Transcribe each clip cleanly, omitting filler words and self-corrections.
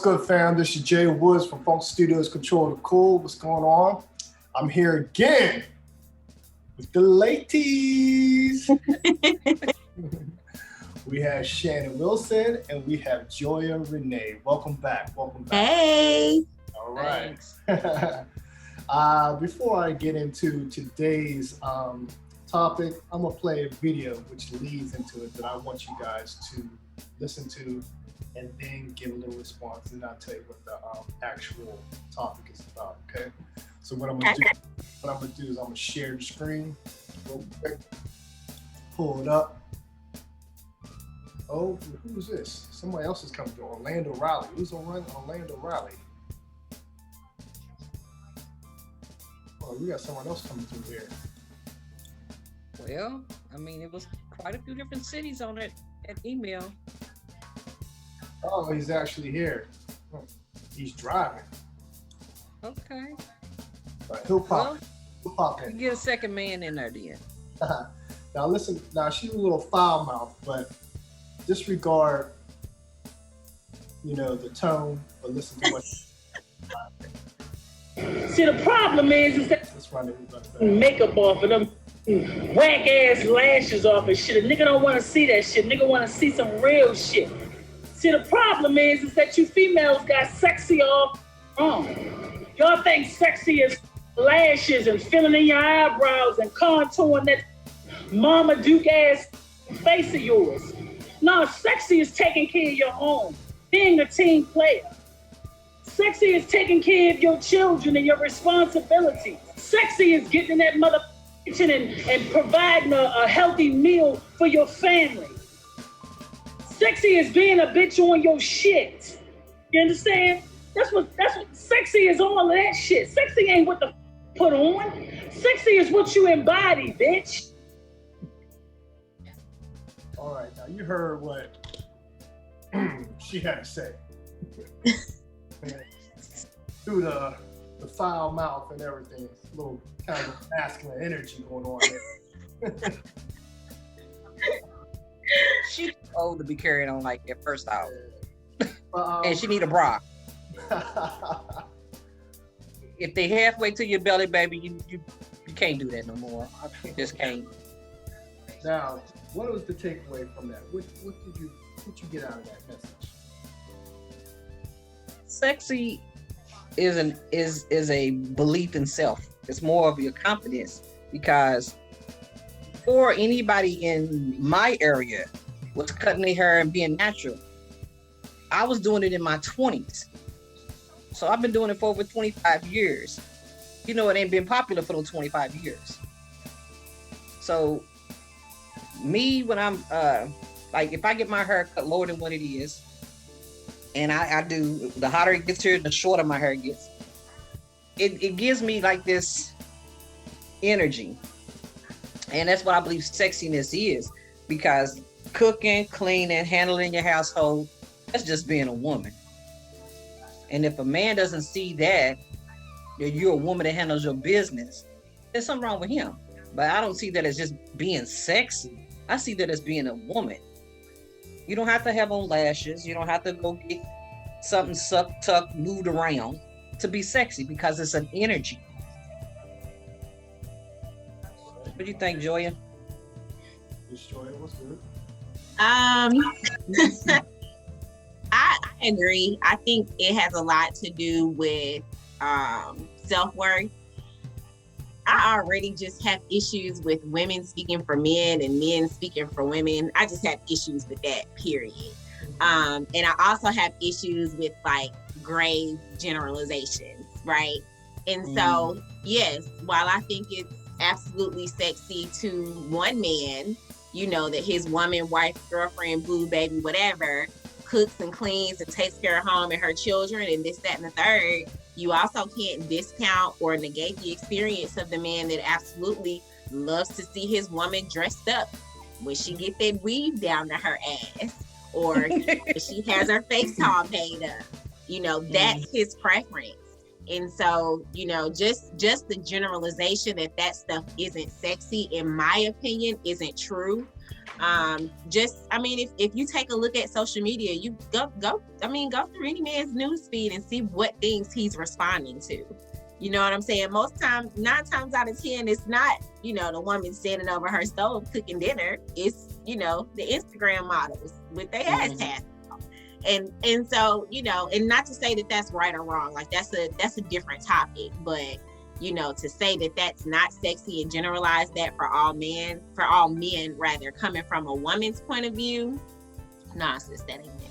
good, fam? This is Jay Woods from FunkStudios, Control the Cool. What's going on? I'm here again with the ladies. We have Shannon Wilson and we have Joya Renee. Welcome back. Welcome back. Hey. All right. Before I get into today's topic, I'm going to play a video which leads into it that I want you guys to listen to and then give a little response, and I'll tell you what the actual topic is about, okay? So what I'm gonna do is I'm gonna share the screen real quick, pull it up. Oh, who's this? Somebody else is coming through. Orlando Raeleigh. Who's Orlando Raeleigh? Oh, we got someone else coming through here. Well, I mean, it was quite a few different cities on that email. Oh, he's actually here. He's driving. Okay. But he'll pop in. Get a second man in there then. Now listen, she's a little foul mouth, but disregard, the tone, but listen to what. See, the problem is that makeup off of them whack ass lashes off and shit. A nigga don't want to see that shit. Nigga want to see some real shit. See, the problem is that you females got sexy off on. Y'all think sexy is lashes and filling in your eyebrows and contouring that Mama Duke ass face of yours. No, sexy is taking care of your home, being a team player. Sexy is taking care of your children and your responsibilities. Sexy is getting in that mother kitchen and providing a healthy meal for your family. Sexy is being a bitch on your shit. You understand? That's what sexy is, all of that shit. Sexy ain't what the put on. Sexy is what you embody, bitch. All right, now you heard what she had to say. Through the foul mouth and everything, a little kind of masculine energy going on there. She's old to be carrying on like that first off. And she need a bra. If they halfway to your belly, baby, you can't do that no more. I just can't. Now, what was the takeaway from that? What did you get out of that message? Sexy is a belief in self. It's more of your confidence, because for anybody in my area was cutting their hair and being natural, I was doing it in my 20s. So I've been doing it for over 25 years. It ain't been popular for those 25 years. So me, when I'm if I get my hair cut lower than what it is, and I do, the hotter it gets here, the shorter my hair gets. It gives me like this energy. And that's what I believe sexiness is, because cooking, cleaning, handling your household, that's just being a woman. And if a man doesn't see that you're a woman that handles your business, there's something wrong with him. But I don't see that as just being sexy. I see that as being a woman. You don't have to have on lashes. You don't have to go get something sucked, tucked, moved around to be sexy, because it's an energy. What do you think, Joya? Joya, what's good? I agree. I think it has a lot to do with self-worth. I already just have issues with women speaking for men and men speaking for women. I just have issues with that, period. And I also have issues with grave generalizations, right? And so, yes, while I think it's absolutely sexy to one man, that his woman, wife, girlfriend, boo, baby, whatever, cooks and cleans and takes care of home and her children and this, that, and the third, you also can't discount or negate the experience of the man that absolutely loves to see his woman dressed up when she get that weave down to her ass, or she has her face all made up. That's his preference. And so, just the generalization that stuff isn't sexy, in my opinion, isn't true. Just, I mean, if you take a look at social media, you go through any man's news feed and see what things he's responding to. You know what I'm saying? Most times, 9 times out of 10, it's not, the woman standing over her stove cooking dinner. It's, the Instagram models with their ass tats. And so, and not to say that that's right or wrong, like that's a different topic, but to say that that's not sexy and generalize that for all men rather, coming from a woman's point of view, nah, sis, that ain't it.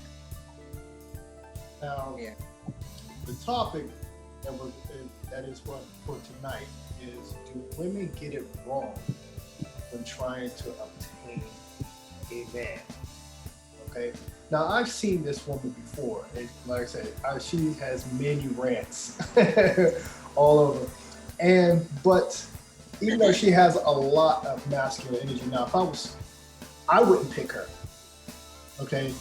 Now, the topic that is for tonight is, do women get it wrong when trying to obtain a man? Okay. Now, I've seen this woman before. And like I said, she has many rants all over. But even though she has a lot of masculine energy, now I wouldn't pick her. Okay.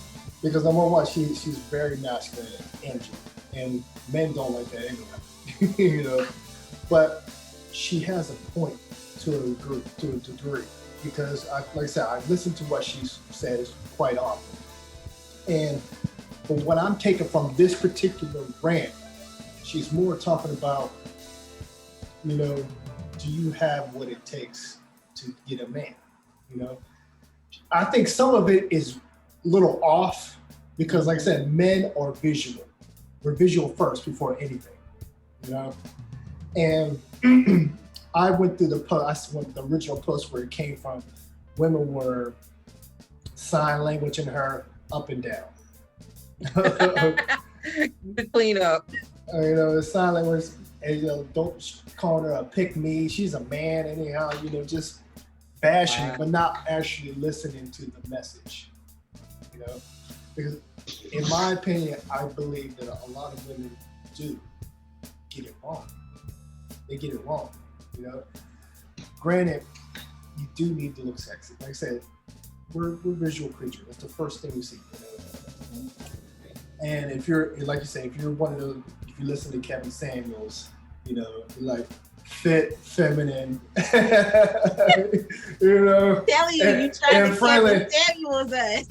Because number one, she's very masculine energy, and men don't like that anyway. But she has a point to a degree, because like I said, I've listened to what she says quite often. But what I'm taking from this particular rant, she's more talking about, do you have what it takes to get a man? I think some of it is a little off, because like I said, men are visual. We're visual first before anything, And I went through the original post where it came from. Women were sign language in her up and down. Clean up. The sign language, and don't call her a pick me. She's a man anyhow. Just bashing it, but not actually listening to the message. Because in my opinion, I believe that a lot of women do get it wrong. They get it wrong. Granted, you do need to look sexy. Like I said, we're visual creatures. That's the first thing we see. And if you're, like you say, if you're one of those, if you listen to Kevin Samuels, you're like fit, feminine, Telling you trying to Kevin Samuels us.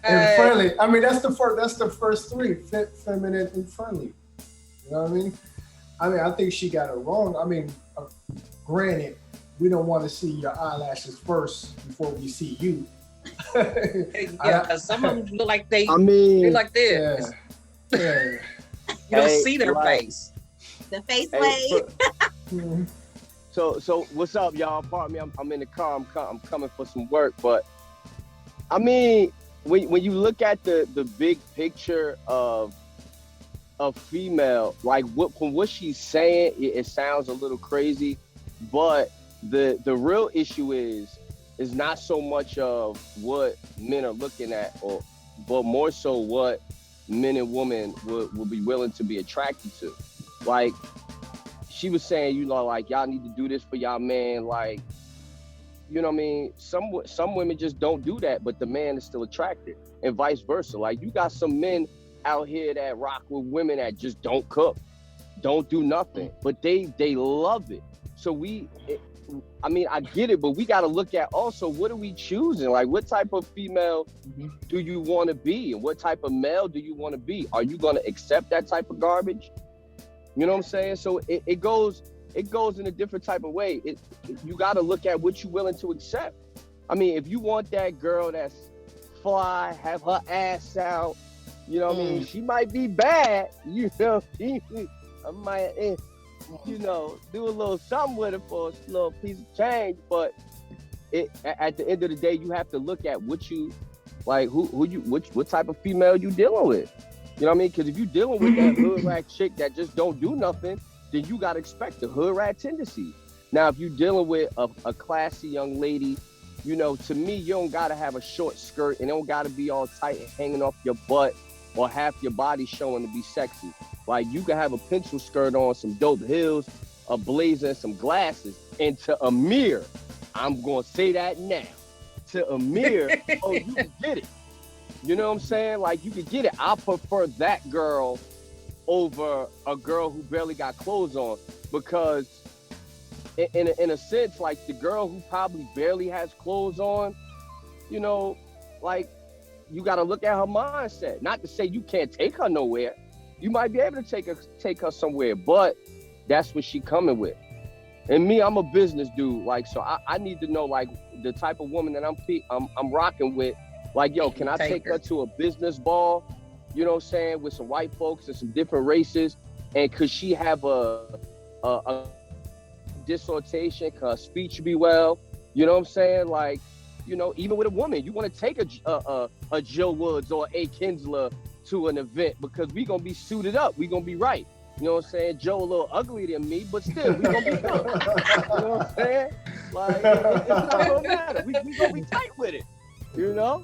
and friendly. I mean, that's the first 3: fit, feminine, and friendly. You know what I mean? I think she got it wrong. Granted, we don't want to see your eyelashes first before we see you. Some of them look like they like this. Yeah. You don't see their face. The face wave. So what's up, y'all? Pardon me, I'm in the car. I'm coming for some work, but when you look at the big picture of female, like from what she's saying, it sounds a little crazy, but the real issue is not so much of what men are looking at, but more so what men and women will be willing to be attracted to. Like she was saying, like y'all need to do this for y'all man, like, what I mean? Some women just don't do that, but the man is still attracted, and vice versa. Like you got some men out here that rock with women that just don't cook, don't do nothing, but they love it. So I get it, but we got to look at also, what are we choosing? Like, what type of female do you want to be? And what type of male do you want to be? Are you going to accept that type of garbage? You know what I'm saying? So it goes in a different type of way. You got to look at what you're willing to accept. If you want that girl that's fly, have her ass out, what I mean? She might be bad, I might, do a little something with it for a little piece of change, but at the end of the day, you have to look at what you like, what type of female you dealing with. You know what I mean? Because if you dealing with that hood rat chick that just don't do nothing, then you gotta expect the hood rat tendency. Now, if you dealing with a classy young lady, to me, you don't gotta have a short skirt and it don't gotta be all tight and hanging off your butt or half your body showing to be sexy. Like you can have a pencil skirt on, some dope heels, a blazer, and some glasses. And to a mirror, I'm gonna say that now. To a mirror, you can get it. You know what I'm saying? Like you can get it. I prefer that girl over a girl who barely got clothes on, because in a sense, like the girl who probably barely has clothes on, you know, like, you got to look at her mindset. Not to say you can't take her nowhere. You might be able to take her somewhere, but that's what she coming with. And me, I'm a business dude. Like, so I need to know, like, the type of woman that I'm rocking with. Like, yo, can I take her to a business ball? You know what I'm saying? With some white folks and some different races. And could she have a dissertation? Could her speech be well? You know what I'm saying? Like, you know, even with a woman, you want to take a Jill Woods or a Kinsler to an event because we gonna be suited up. We gonna be right. You know what I'm saying? Joe a little uglier than me, but still, we gonna be good. You know what I'm saying? Like, it's not gonna matter. We gonna be tight with it. You know?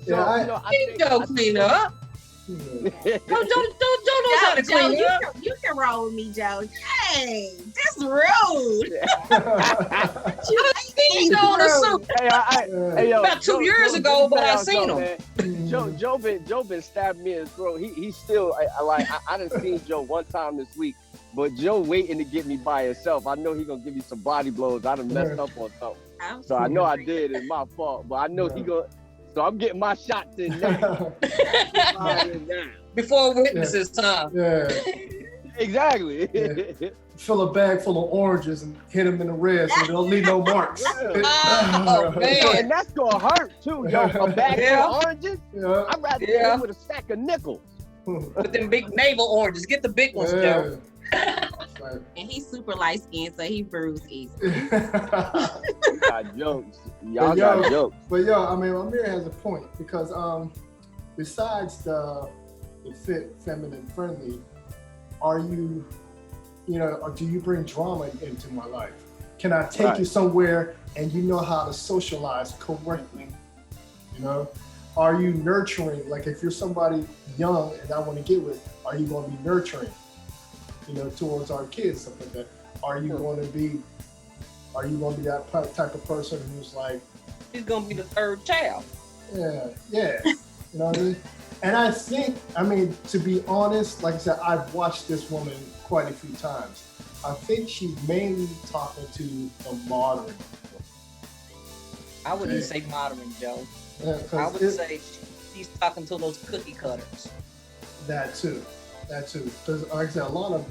So, Yeah, you know, I think Joe clean up. Don't know how to Joe, clean up. you can roll with me, Joe. Hey, that's rude. He's on a suit. Hey, yo, About 2 years ago, but I seen him. Man. Joe been stabbing me in his throat. He's still I done seen Joe one time this week, but Joe waiting to get me by himself. I know he gonna give me some body blows. I done messed up on something, so I know I did. It's my fault, but I know he gonna. So I'm getting my shots in now. Before witnesses time. Yeah. Exactly. Yeah. Fill a bag full of oranges and hit them in the red so they don't leave no marks. Oh, man. And that's gonna hurt too, yo. A bag full of oranges. Yeah. I'd rather hit with a sack of nickels. With them big navel oranges. Get the big ones, Joe. Right. And he's super light skinned, so he bruised easy. Got jokes. Y'all got jokes. But yo, I mean, Amir has a point because besides the fit, feminine, friendly, are you, or do you bring drama into my life? Can I take you somewhere and you know how to socialize correctly? You know, are you nurturing? Like if you're somebody young and I want to get with, are you going to be nurturing? Towards our kids, stuff like that. Are you going to be that type of person who's like, he's going to be the third child? Yeah. You know what I mean? And I think, to be honest, like I said, I've watched this woman quite a few times. I think she's mainly talking to the modern. I wouldn't say modern, Joe. Yeah, I would say she's talking to those cookie cutters. That too. Because like I said, a lot of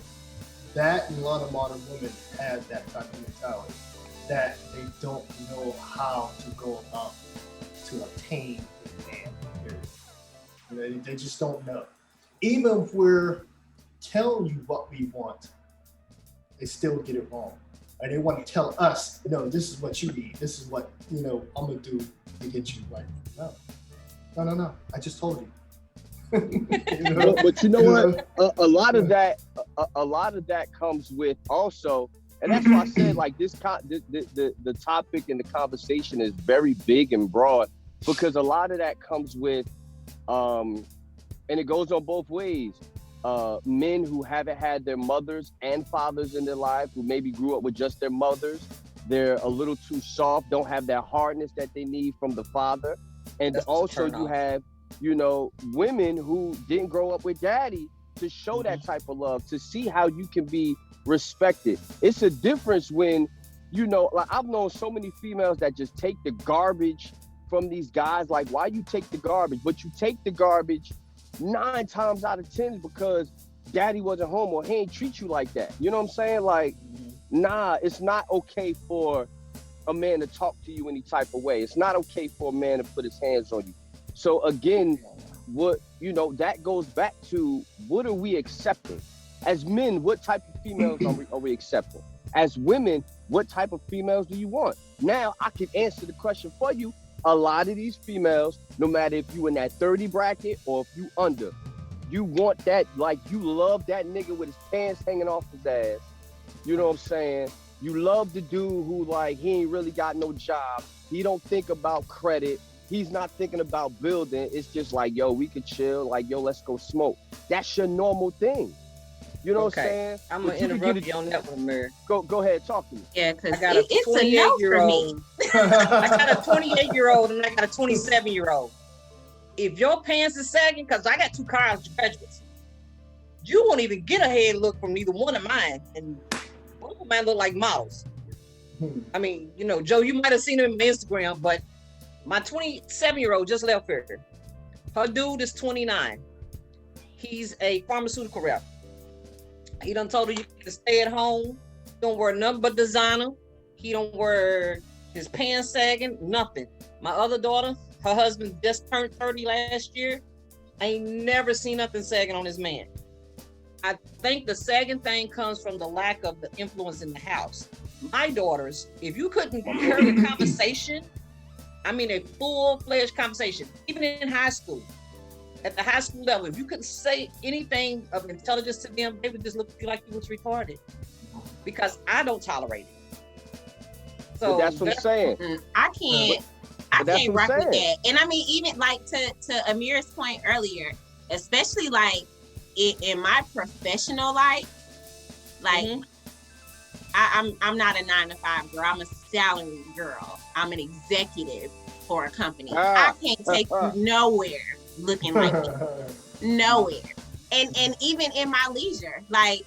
that and a lot of modern women have that type of mentality that they don't know how to go about to obtain a man. Period. They just don't know. Even if we're telling you what we want, they still get it wrong. And they want to tell us, no, this is what you need. This is what, I'm going to do to get you right. No. I just told you. But you know what? A lot of that comes with also, and that's why I said like the topic and the conversation is very big and broad because a lot of that comes with, and it goes on both ways. Men who haven't had their mothers and fathers in their life, who maybe grew up with just their mothers, they're a little too soft, don't have that hardness that they need from the father, and that's also you have. Women who didn't grow up with daddy to show that type of love, to see how you can be respected. It's a difference when, like I've known so many females that just take the garbage from these guys. Like, why you take the garbage? But you take the garbage 9 times out of 10 because daddy wasn't home or he ain't treat you like that. You know what I'm saying? Like, nah, it's not okay for a man to talk to you any type of way. It's not okay for a man to put his hands on you. So again, that goes back to what are we accepting? As men, what type of females are we accepting? As women, what type of females do you want? Now, I can answer the question for you. A lot of these females, no matter if you in that 30 bracket or if you under, you want that, like you love that nigga with his pants hanging off his ass. You know what I'm saying? You love the dude who like, he ain't really got no job. He don't think about credit. He's not thinking about building. It's just like, yo, we could chill. Like, yo, let's go smoke. That's your normal thing. You know what I'm saying? I'm going to interrupt you on that one, Mary. Go ahead, talk to me. Yeah, because it's a no for me. I got a 28-year-old and I got a 27-year-old. If your pants is sagging, because I got 2 college graduates, you won't even get a head look from neither one of mine. And both of mine look like models. Joe, you might have seen them on Instagram, but My 27-year-old just left here. Her dude is 29. He's a pharmaceutical rep. He done told her you can stay at home. Don't wear nothing but designer. He don't wear his pants sagging, nothing. My other daughter, her husband just turned 30 last year. I ain't never seen nothing sagging on this man. I think the sagging thing comes from the lack of the influence in the house. My daughters, if you couldn't carry a conversation, I mean a full-fledged conversation, even in high school, at the high school level, if you couldn't say anything of intelligence to them, they would just look at you like you was retarded. Because I don't tolerate it. So that's what I'm saying. I can't rock with that. And I mean, even like to Amir's point earlier, especially like in my professional life, like I'm not a 9-to-5 girl. I'm a salary girl. I'm an executive for a company. I can't take you nowhere looking like that. Nowhere. And even in my leisure, like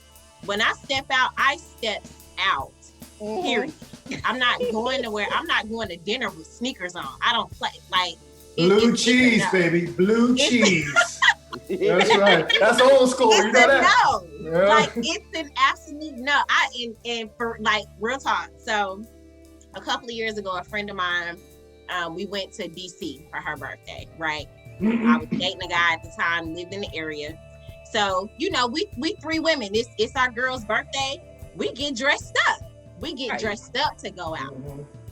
when I step out, I step out. Period. I'm not going nowhere. I'm not going to dinner with sneakers on. I don't play like blue cheese, baby. Blue cheese. That's right. That's old school. You know that? No. Yeah. Like it's an absolute no. And for like real talk. So a couple of years ago, a friend of mine, we went to DC for her birthday, right? I was dating a guy at the time, lived in the area. So, you know, we three women. It's our girl's birthday. We get dressed up. We get dressed up to go out.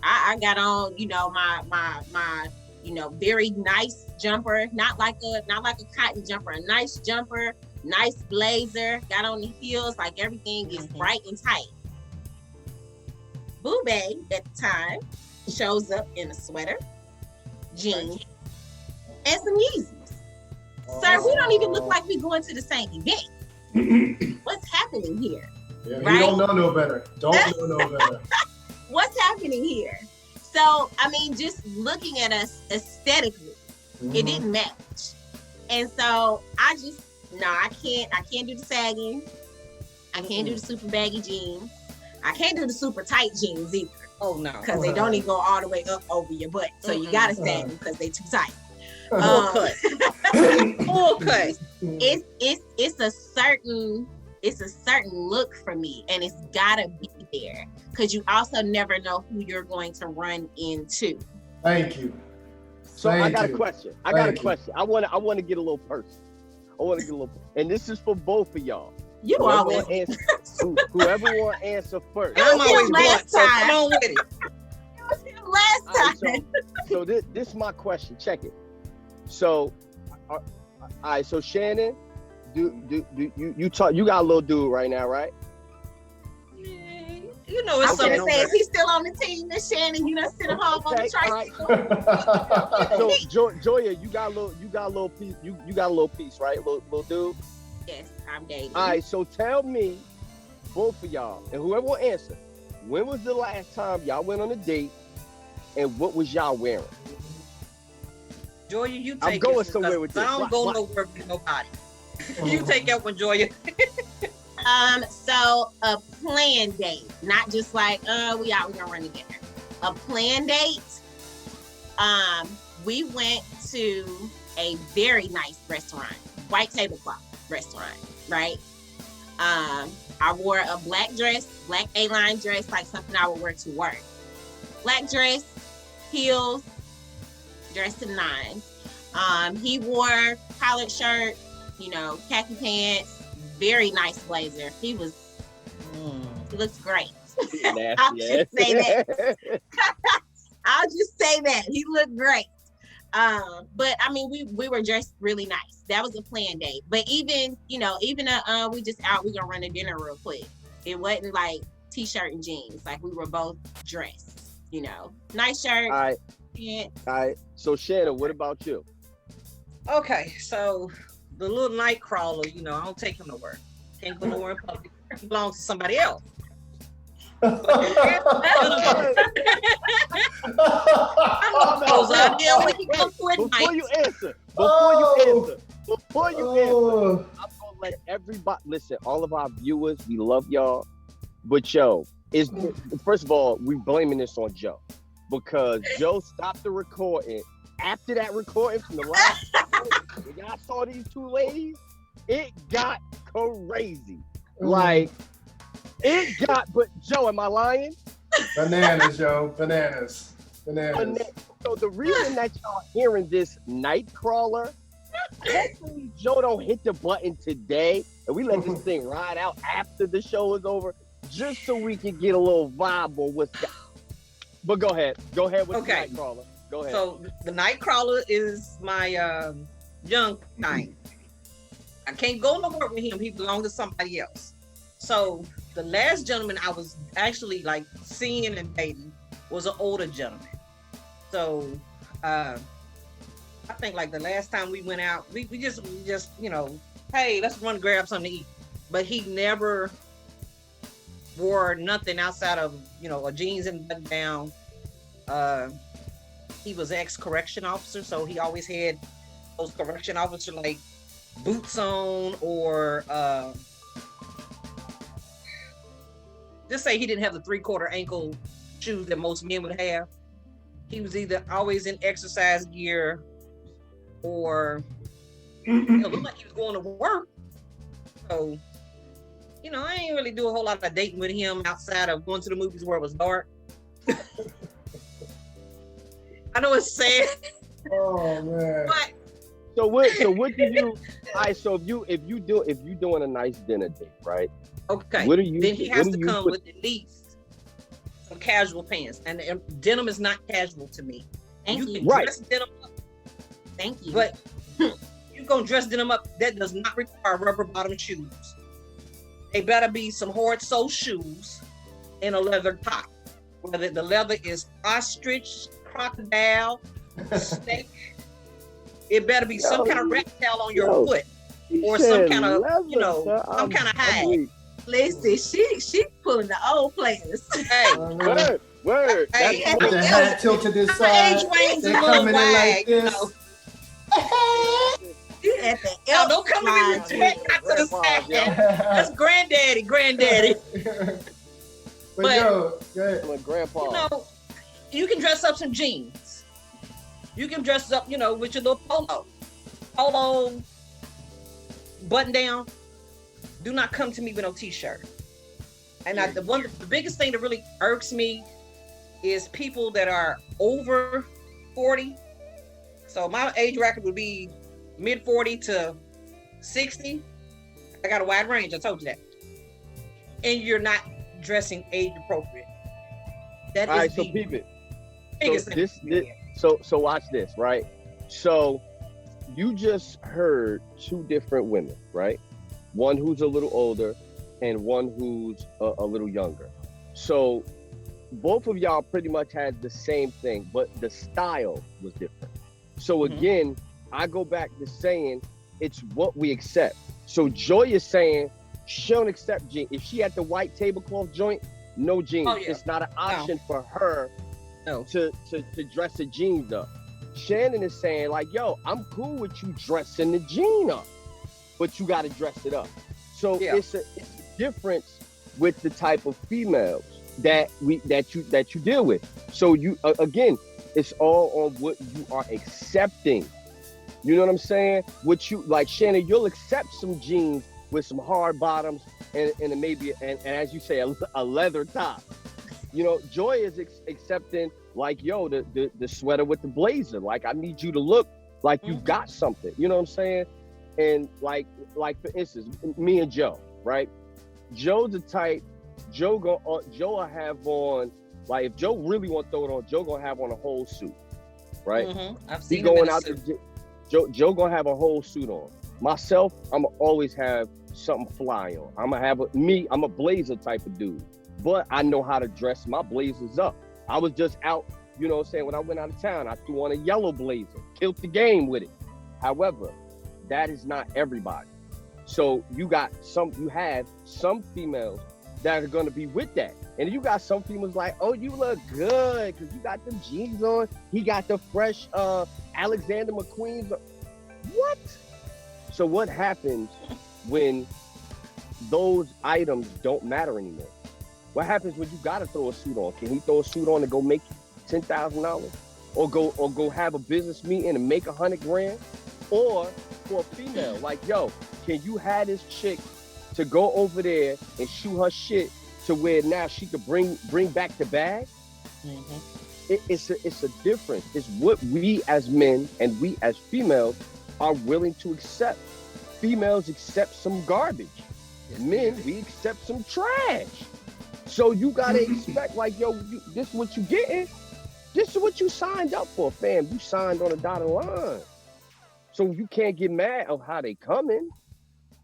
I got on, you know, my you know, very nice jumper, not like a cotton jumper, a nice jumper, nice blazer, got on the heels, like everything is bright and tight. Boo Bae at the time shows up in a sweater, jeans, and some Yeezys. Sir, we don't even look like we going to the same event. What's happening here? Yeah, right? You don't know no better. Don't know no better. What's happening here? So, I mean, just looking at us aesthetically, it didn't match. And so I can't do the sagging. I can't do the super baggy jeans. I can't do the super tight jeans either. Oh no. Because they don't even go all the way up over your butt. So you gotta sag them because they too tight. Full cut. Full cut. It's a certain look for me, and it's gotta be there because you also never know who you're going to run into. Thank you. So I got a question. I want to get a little personal. And this is for both of y'all. You always whoever want to answer first. I'm always blunt, so come on with it. Last time. So this is my question. Check it. So, all right. So Shannon, do you talk? You got a little dude right now, right? You know, it's something. Is he still on the team, Miss Shannon? You know, sitting home on the tricycle. Right. So Joya, you got a little piece. You got a little piece, right? Little dude. Yes, I'm dating. All right. So tell me, both of y'all, and whoever will answer, when was the last time y'all went on a date, and what was y'all wearing? Joya, you take I'm going somewhere with this. I don't go nowhere with nobody. You take that one, Joya. So a planned date, not just like, we gonna run together. A planned date. We went to a very nice restaurant, white tablecloth restaurant, right? I wore a black dress, black A-line dress, like something I would wear to work. Black dress, heels, dressed to the nines. He wore collared shirt, you know, khaki pants, very nice blazer. He looked great. I'll just say that. I'll just say that. He looked great. But I mean, we were dressed really nice. That was a planned date. But even we just out, we gonna run to dinner real quick. It wasn't like t-shirt and jeans. Like we were both dressed, you know. Nice shirt. All right. So Shannon, what about you? Okay, so the little night crawler, you know, I don't take him to work. Can't go nowhere in public. He belongs to somebody else. Before you answer, I'm gonna let everybody listen. All of our viewers, we love y'all, but first of all, we blaming this on Joe. because Joe stopped the recording. After that recording from the last episode, when y'all saw these two ladies, it got crazy. Like, it got, but Joe, am I lying? Bananas, Joe. Bananas. So the reason that y'all hearing this Nightcrawler, hopefully Joe don't hit the button today and we let this thing ride out after the show is over, just so we can get a little vibe on what's got. But go ahead with the Nightcrawler. Go ahead. So the Nightcrawler is my young kind. I can't go nowhere with him. He belongs to somebody else. So the last gentleman I was actually like seeing and dating was an older gentleman. So I think like the last time we went out, we just hey, let's run and grab something to eat. But he never wore nothing outside of a jeans and button down. He was ex-correction officer, so he always had those correction officer like boots on, or just say he didn't have the 3/4 ankle shoes that most men would have. He was either always in exercise gear or looked like he was going to work. So, I ain't really do a whole lot of dating with him outside of going to the movies where it was dark. I know it's sad. Oh man. But So what do you? All right. So if you doing a nice dinner date, right? okay. What do you? Then he has to come put, with at least some casual pants, and denim is not casual to me. Thank You you. can Right. dress denim up, Thank you. but you gonna dress denim up. That does not require rubber bottom shoes. They better be some hard sole shoes and a leather top. Whether the leather is ostrich, crocodile, snake, it better be some kind of reptile on your foot, or some kind of some kind of hide. Listen, she pulling the old players. Hey, Word. Hey, That's With the hat tilted this my side. age range is They a little coming in wide, like this. You at the Now, don't come to me with side. sweat to the side. That's granddaddy. But yo, go ahead. my grandpa. You can dress up some jeans. You can dress up, with your little polo button down. Do not come to me with no t-shirt. And the biggest thing that really irks me is people that are over 40. So my age bracket would be mid 40 to 60. I got a wide range, I told you that. And you're not dressing age appropriate. That All is right, so the peep it. biggest So thing. So watch this, right? So you just heard two different women, right? One who's a little older and one who's a little younger. So both of y'all pretty much had the same thing, but the style was different. So again, I go back to saying it's what we accept. So Joy is saying she don't accept jeans. If she had the white tablecloth joint, no jeans. Oh, yeah. It's not an option for her to dress the jeans up. Shannon is saying like, yo, I'm cool with you dressing the jean up, but you got to dress it up. So it's a difference with the type of females that you deal with. So you again, it's all on what you are accepting. You know what I'm saying? What you like, Shannon, you'll accept some jeans with some hard bottoms and maybe and as you say a leather top. Joy is accepting like, yo, the sweater with the blazer. Like, I need you to look like you got something. You know what I'm saying? And like for instance, me and Joe, right? Joe's the type. Joe will have on, like, if Joe really want to throw it on, Joe gonna have on a whole suit, right? I've seen he going out suit. to Joe gonna have a whole suit on. Myself, I'm gonna always have something fly on. I'm a blazer type of dude, but I know how to dress my blazers up. I was just out, when I went out of town, I threw on a yellow blazer, killed the game with it. However, that is not everybody. So you have some females that are going to be with that. And you got some females like, oh, you look good because you got them jeans on. He got the fresh Alexander McQueen's. What? So what happens when those items don't matter anymore? What happens when you got to throw a suit on? Can he throw a suit on to go make $10,000, or go have a business meeting and make $100 grand, or for a female, like, yo, can you have this chick to go over there and shoot her shit to where now she could bring back the bag? It's a difference. It's what we as men and we as females are willing to accept. Females accept some garbage. Men, we accept some trash. So you gotta expect, like, yo, this is what you getting. This is what you signed up for, fam. You signed on a dotted line. So you can't get mad of how they coming.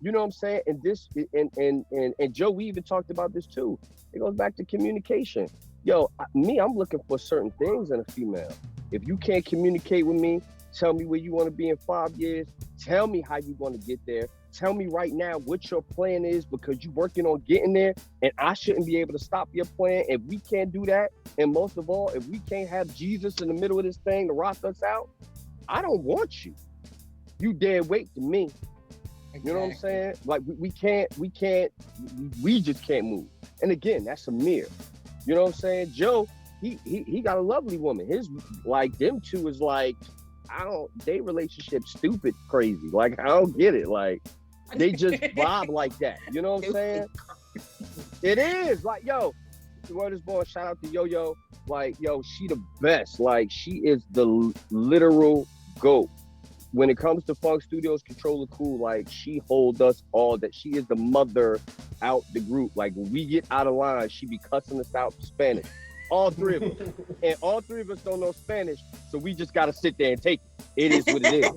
You know what I'm saying? And this, and Joe, we even talked about this too. It goes back to communication. Yo, I'm looking for certain things in a female. If you can't communicate with me, tell me where you want to be in 5 years. Tell me how you want to get there. Tell me right now what your plan is, because you're working on getting there, and I shouldn't be able to stop your plan. If we can't do that, and most of all, if we can't have Jesus in the middle of this thing to rock us out, I don't want you. You dead weight to me. Exactly. You know what I'm saying? Like, we just can't move. And again, that's a mirror. You know what I'm saying? Joe, he got a lovely woman. His, like, them two is like, they relationship stupid crazy. Like, I don't get it. Like, they just vibe like that. You know what I'm saying? It is like, yo, the word is born. Shout out to Yo-Yo. Like, yo, she the best. Like, she is the literal GOAT. When it comes to FunkStudios, Control the Cool, like, she hold us all. That she is the mother out the group. Like, when we get out of line, she be cussing us out in Spanish. All three of us. And all three of us don't know Spanish, so we just got to sit there and take it. It is what it is.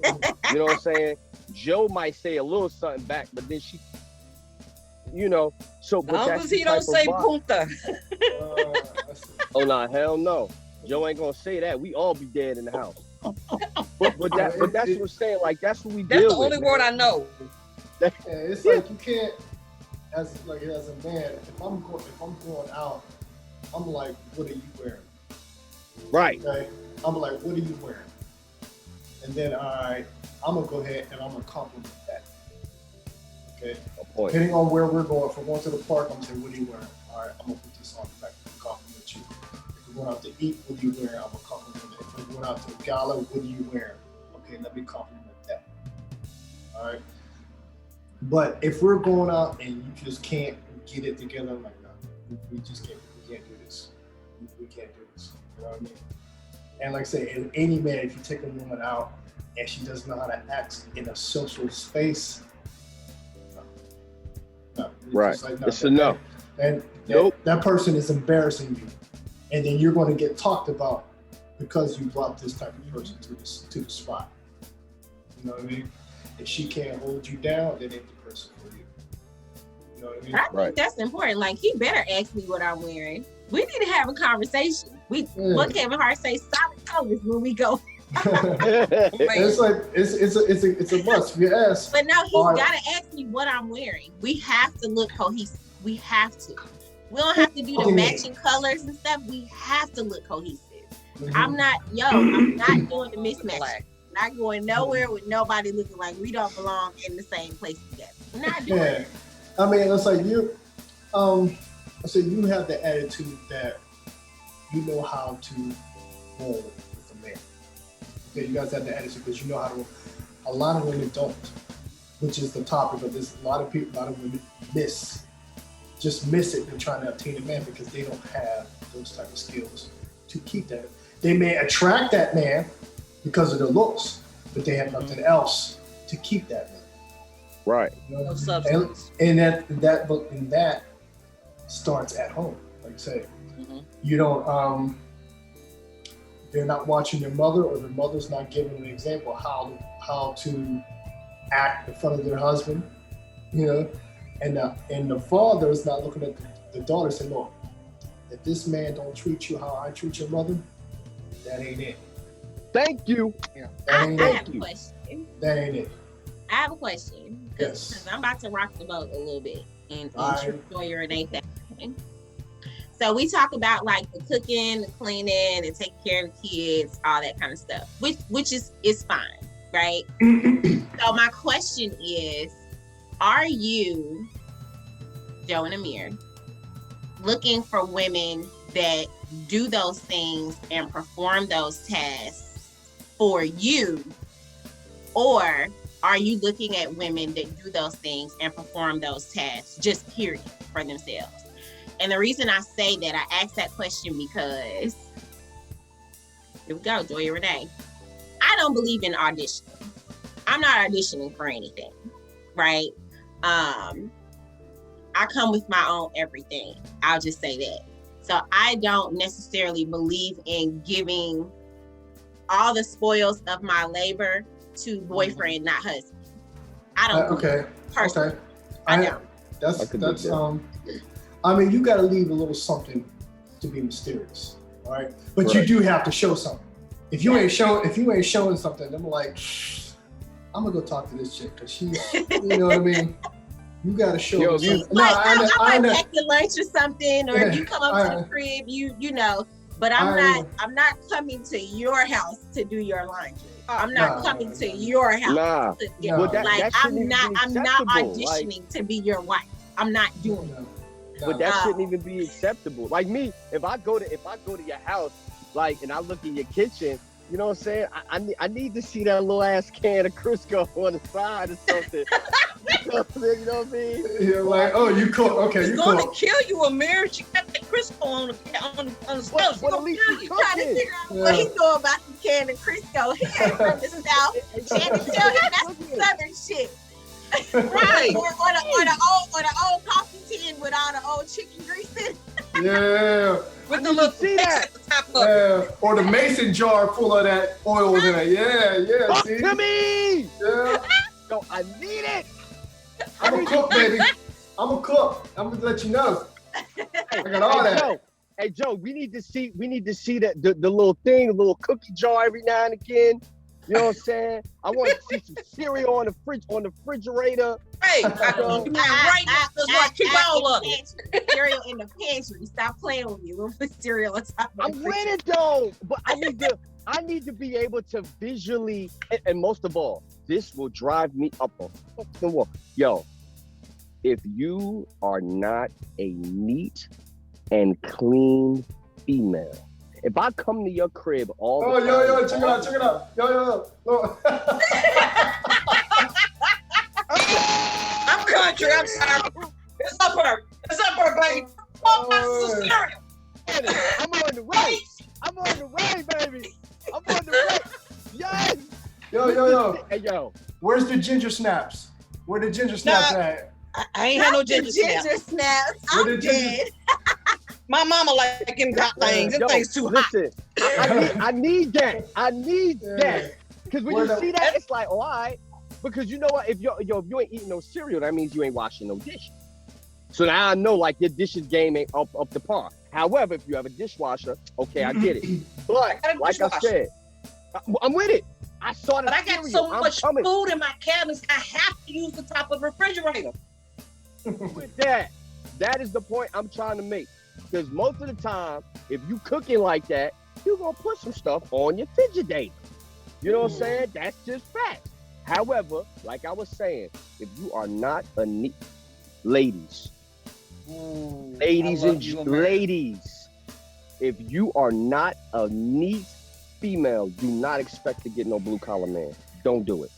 You know what I'm saying? Joe might say a little something back, but then she, you know, so. But long as he don't say punta. Oh, nah, hell no. Joe ain't going to say that. We all be dead in the house. But that's what I'm saying. Like, that's what we deal with. That's the only word I know. Yeah, it's like, you can't, as a man, if I'm going out, I'm like, what are you wearing? Right. Okay? I'm like, what are you wearing? And then, all right, I'm going to go ahead and I'm going to compliment that. Okay? Depending on where we're going, if we're going to the park, I'm going to say, what are you wearing? All right, I'm going to put this on the back and compliment you. If we're going out to eat, what are you wearing? I'm going to compliment it. If we're going out to a gala, what are you wearing? Okay, let me compliment that. All right? But if we're going out and you just can't get it together, I'm like, no, we just can't. We can't do this. We can't do this. You know what I mean? And like I say, in any man, if you take a woman out and she doesn't know how to act in a social space, no. Right. Just like, no, it's a no. And nope. that person is embarrassing you. And then you're going to get talked about because you brought this type of person to the spot. You know what I mean? If she can't hold you down, that ain't the person for you. You know what I mean? I think that's important. Like, he better ask me what I'm wearing. We need to have a conversation. What Kevin Hart say? Solid colors when we go. It's like it's a must. You ask. But no, he's gotta ask me what I'm wearing. We have to look cohesive. We have to. We don't have to do the matching colors and stuff. We have to look cohesive. Mm-hmm. I'm not doing the mismatch. Not going nowhere with nobody looking like we don't belong in the same place together. We're not doing it. I mean, it's like you, so you have the attitude that you know how to roll with a man. Okay, you guys have the attitude because you know how to roll. A lot of women don't, which is the topic of this. A lot of women miss it in trying to obtain a man because they don't have those type of skills to keep that. They may attract that man because of their looks, but they have nothing else to keep that man. Right. You know? No substance. And that starts at home, like I say. Mm-hmm. You don't. They're not watching their mother, or their mother's not giving an example how to act in front of their husband. You know, and the father is not looking at the daughter saying, "Look, if this man don't treat you how I treat your mother, that ain't it." Thank you. Yeah. I have a question. That ain't it. I have a question. Because I'm about to rock the boat a little bit and show your Renee thing. So we talk about like the cooking, the cleaning, and taking care of the kids, all that kind of stuff, which is fine, right? So my question is, are you, Joe and Amir, looking for women that do those things and perform those tasks for you? Or are you looking at women that do those things and perform those tasks just period for themselves? And the reason I say that, I ask that question because, here we go, Joy Renee. I don't believe in auditioning. I'm not auditioning for anything, right? I come with my own everything. I'll just say that. So I don't necessarily believe in giving all the spoils of my labor to boyfriend, not husband. I don't. Okay. Personally, Okay. I don't. That's I mean, you got to leave a little something to be mysterious, all right? But you do have to show something. If you ain't showing something, I'm like, I'm gonna go talk to this chick because she's, you know what I mean? You got to show me something. I might pack your lunch or something, or if you come up to the crib, you know. But I'm not coming to your house to do your laundry. I'm not coming to your house. I'm not auditioning to be your wife. I'm not doing it. But that shouldn't even be acceptable. Like me, if I go to your house, like, and I look in your kitchen, you know what I'm saying? I need to see that little ass can of Crisco on the side or something. You know what I mean? You're like, oh, you cook. Okay, you cook. It's going to kill you, Amir. She got the Crisco on the stove. She's going to kill you. Trying to figure out what he know about the can of Crisco. He ain't from the South. Trying to tell him that's the Southern shit. Right. or the old coffee tin with all the old chicken grease in it. Yeah. With the little see that at the top of it. Or the mason jar full of that oil in it. Yeah. Talk See? to me. Yeah. No, I need it. I'm a cook, baby. I'm a cook. I'm gonna let you know. I got all that. Joe, we need to see that the little thing, the little cookie jar every now and again. You know what I'm saying? I want to see some cereal on the refrigerator. Hey, right now, that's why I keep all of it. Cereal in the pantry. Stop playing with me. We'll put cereal on top of I'm with it though, but I need to be able to visually, and most of all, this will drive me up a fucking wall. Yo, if you are not a neat and clean female, if I come to your crib all the time, check it out. Yo. I'm country, I'm sorry. It's up her, baby. Oh, I'm on the way. Baby. I'm on the way. Yes. Yo. Hey, yo. Where's the ginger snaps? Where the ginger snaps at? I ain't had no ginger snaps. I'm dead. My mama like them hot things. Them things too hot. Listen, I need that. Because when you see that, it's like, oh, all right. Because you know what? If you ain't eating no cereal, that means you ain't washing no dishes. So now I know, like, your dishes game ain't up to par. However, if you have a dishwasher, okay, I get it. But like I said, I'm with it. I saw that. But I got so much food in my cabinets, I have to use the top of the refrigerator. With that is the point I'm trying to make. Because most of the time, if you cooking like that, you're going to put some stuff on your refrigerator. You know what I'm saying? That's just fact. However, like I was saying, if you are not a neat, ladies, if you are not a neat female, do not expect to get no blue collar man. Don't do it.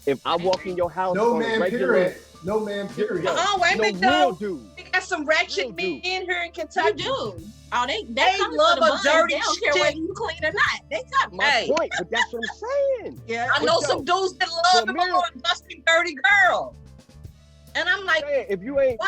If I walk in your house, no man, period. Oh, wait a minute, though. We got some ratchet men here in Kentucky. You do. Oh, they love a dirty They don't care whether you clean or not. They come. My point, but that's what I'm saying. Yeah, I know some dudes that love them a little dusty, dirty girl. And I'm like, if you ain't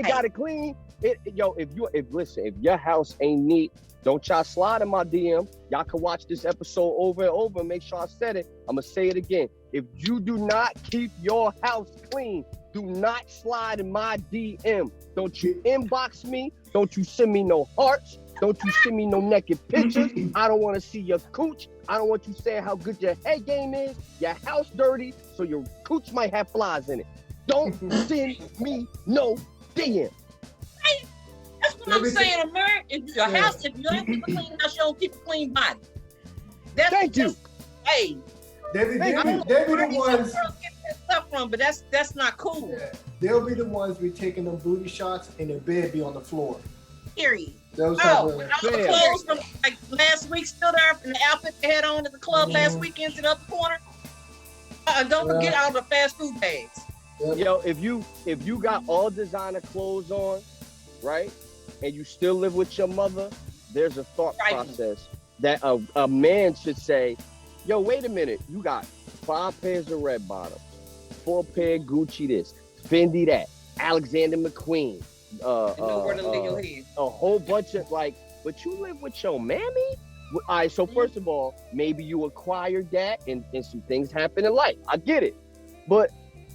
got it clean, if your house ain't neat, don't y'all slide in my DM. Y'all can watch this episode over and over and make sure I said it. I'm gonna say it again. If you do not keep your house clean, do not slide in my DM. Don't you inbox me. Don't you send me no hearts. Don't you send me no naked pictures. I don't want to see your cooch. I don't want you saying how good your head game is. Your house dirty, so your cooch might have flies in it. Don't send me no DM. That's what I'm saying, America. If your house, if you don't keep a clean house, you don't keep a clean body. Thank you. Hey, they be the ones. Stuff from, but that's not cool. Yeah. They'll be the ones be taking them booty shots and their bed be on the floor. Period. Those type Oh, of, with all the clothes from like last week still there, and the outfit they had on at the club last weekend in the other corner. Don't forget all the fast food bags. Yo, if you got all designer clothes on, right, and you still live with your mother, there's a thought process that a man should say, yo, wait a minute, you got 5 pairs of red bottoms, 4 pair Gucci this, Fendi that, Alexander McQueen, nowhere to lay your head. a whole bunch of like, but you live with your mammy? All right, so first of all, maybe you acquired that and some things happen in life. I get it. But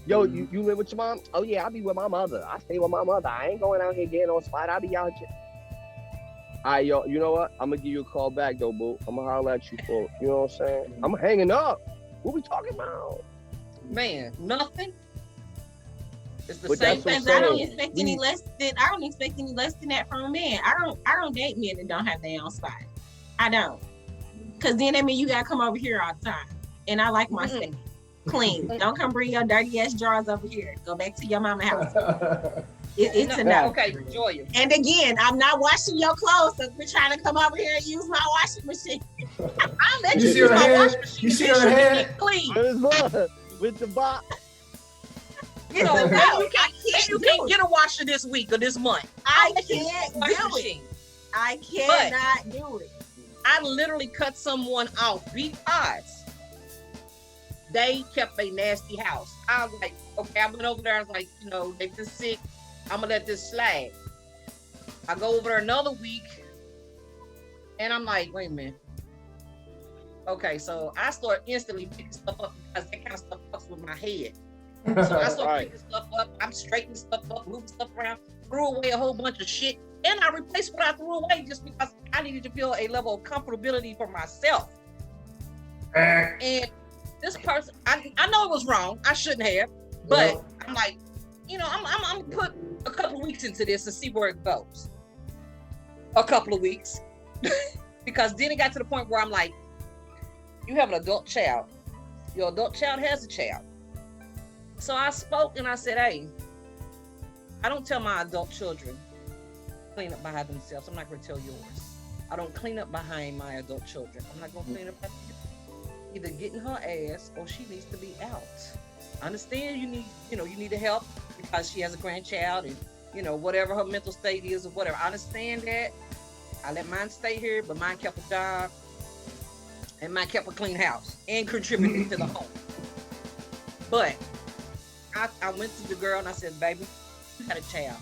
yo, you live with your mom? Oh yeah, I be with my mother. I stay with my mother. I ain't going out here getting on spot. I be out here. All right, yo, you know what? I'm gonna give you a call back though, boo. I'm gonna holler at you for, you know what I'm saying? I'm hanging up. What we talking about? Man, nothing. It's the But same that's what thing. I I'm don't saying. expect any less than that from a man. I don't date men that don't have their own spot. I don't. Cause then that means you gotta come over here all the time. And I like my space clean. Don't come bring your dirty ass drawers over here. Go back to your mama house. It's enough. Okay, enjoy it. And again, I'm not washing your clothes, so we're trying to come over here and use my washing machine. I'm let you use my washing machine. You see her head? Clean. With the box. You know, No, you can't get a washer this week or this month. I can't do it. Machine. I cannot do it. I literally cut someone off because they kept a nasty house. I was like, okay, I went over there. I was like, you know, they just sick. I'm gonna let this slide. I go over there another week, and I'm like, wait a minute. Okay, so I start instantly picking stuff up because that kind of stuff fucks with my head. So I start picking stuff up. I'm straightening stuff up, moving stuff around. Threw away a whole bunch of shit, and I replaced what I threw away just because I needed to feel a level of comfortability for myself. And this person, I know it was wrong. I shouldn't have, but I'm like, you know, I'm gonna put a couple of weeks into this and see where it goes. A couple of weeks, because then it got to the point where I'm like, you have an adult child. Your adult child has a child. So I spoke and I said, hey, I don't tell my adult children clean up behind themselves. I'm not going to tell yours. I don't clean up behind my adult children. I'm not going to clean up behind you. Either getting her ass or she needs to be out. I understand you need to help because she has a grandchild and, you know, whatever her mental state is or whatever. I understand that. I let mine stay here, but mine kept a job and mine kept a clean house and contributed to the home. But I went to the girl and I said, baby, you had a child.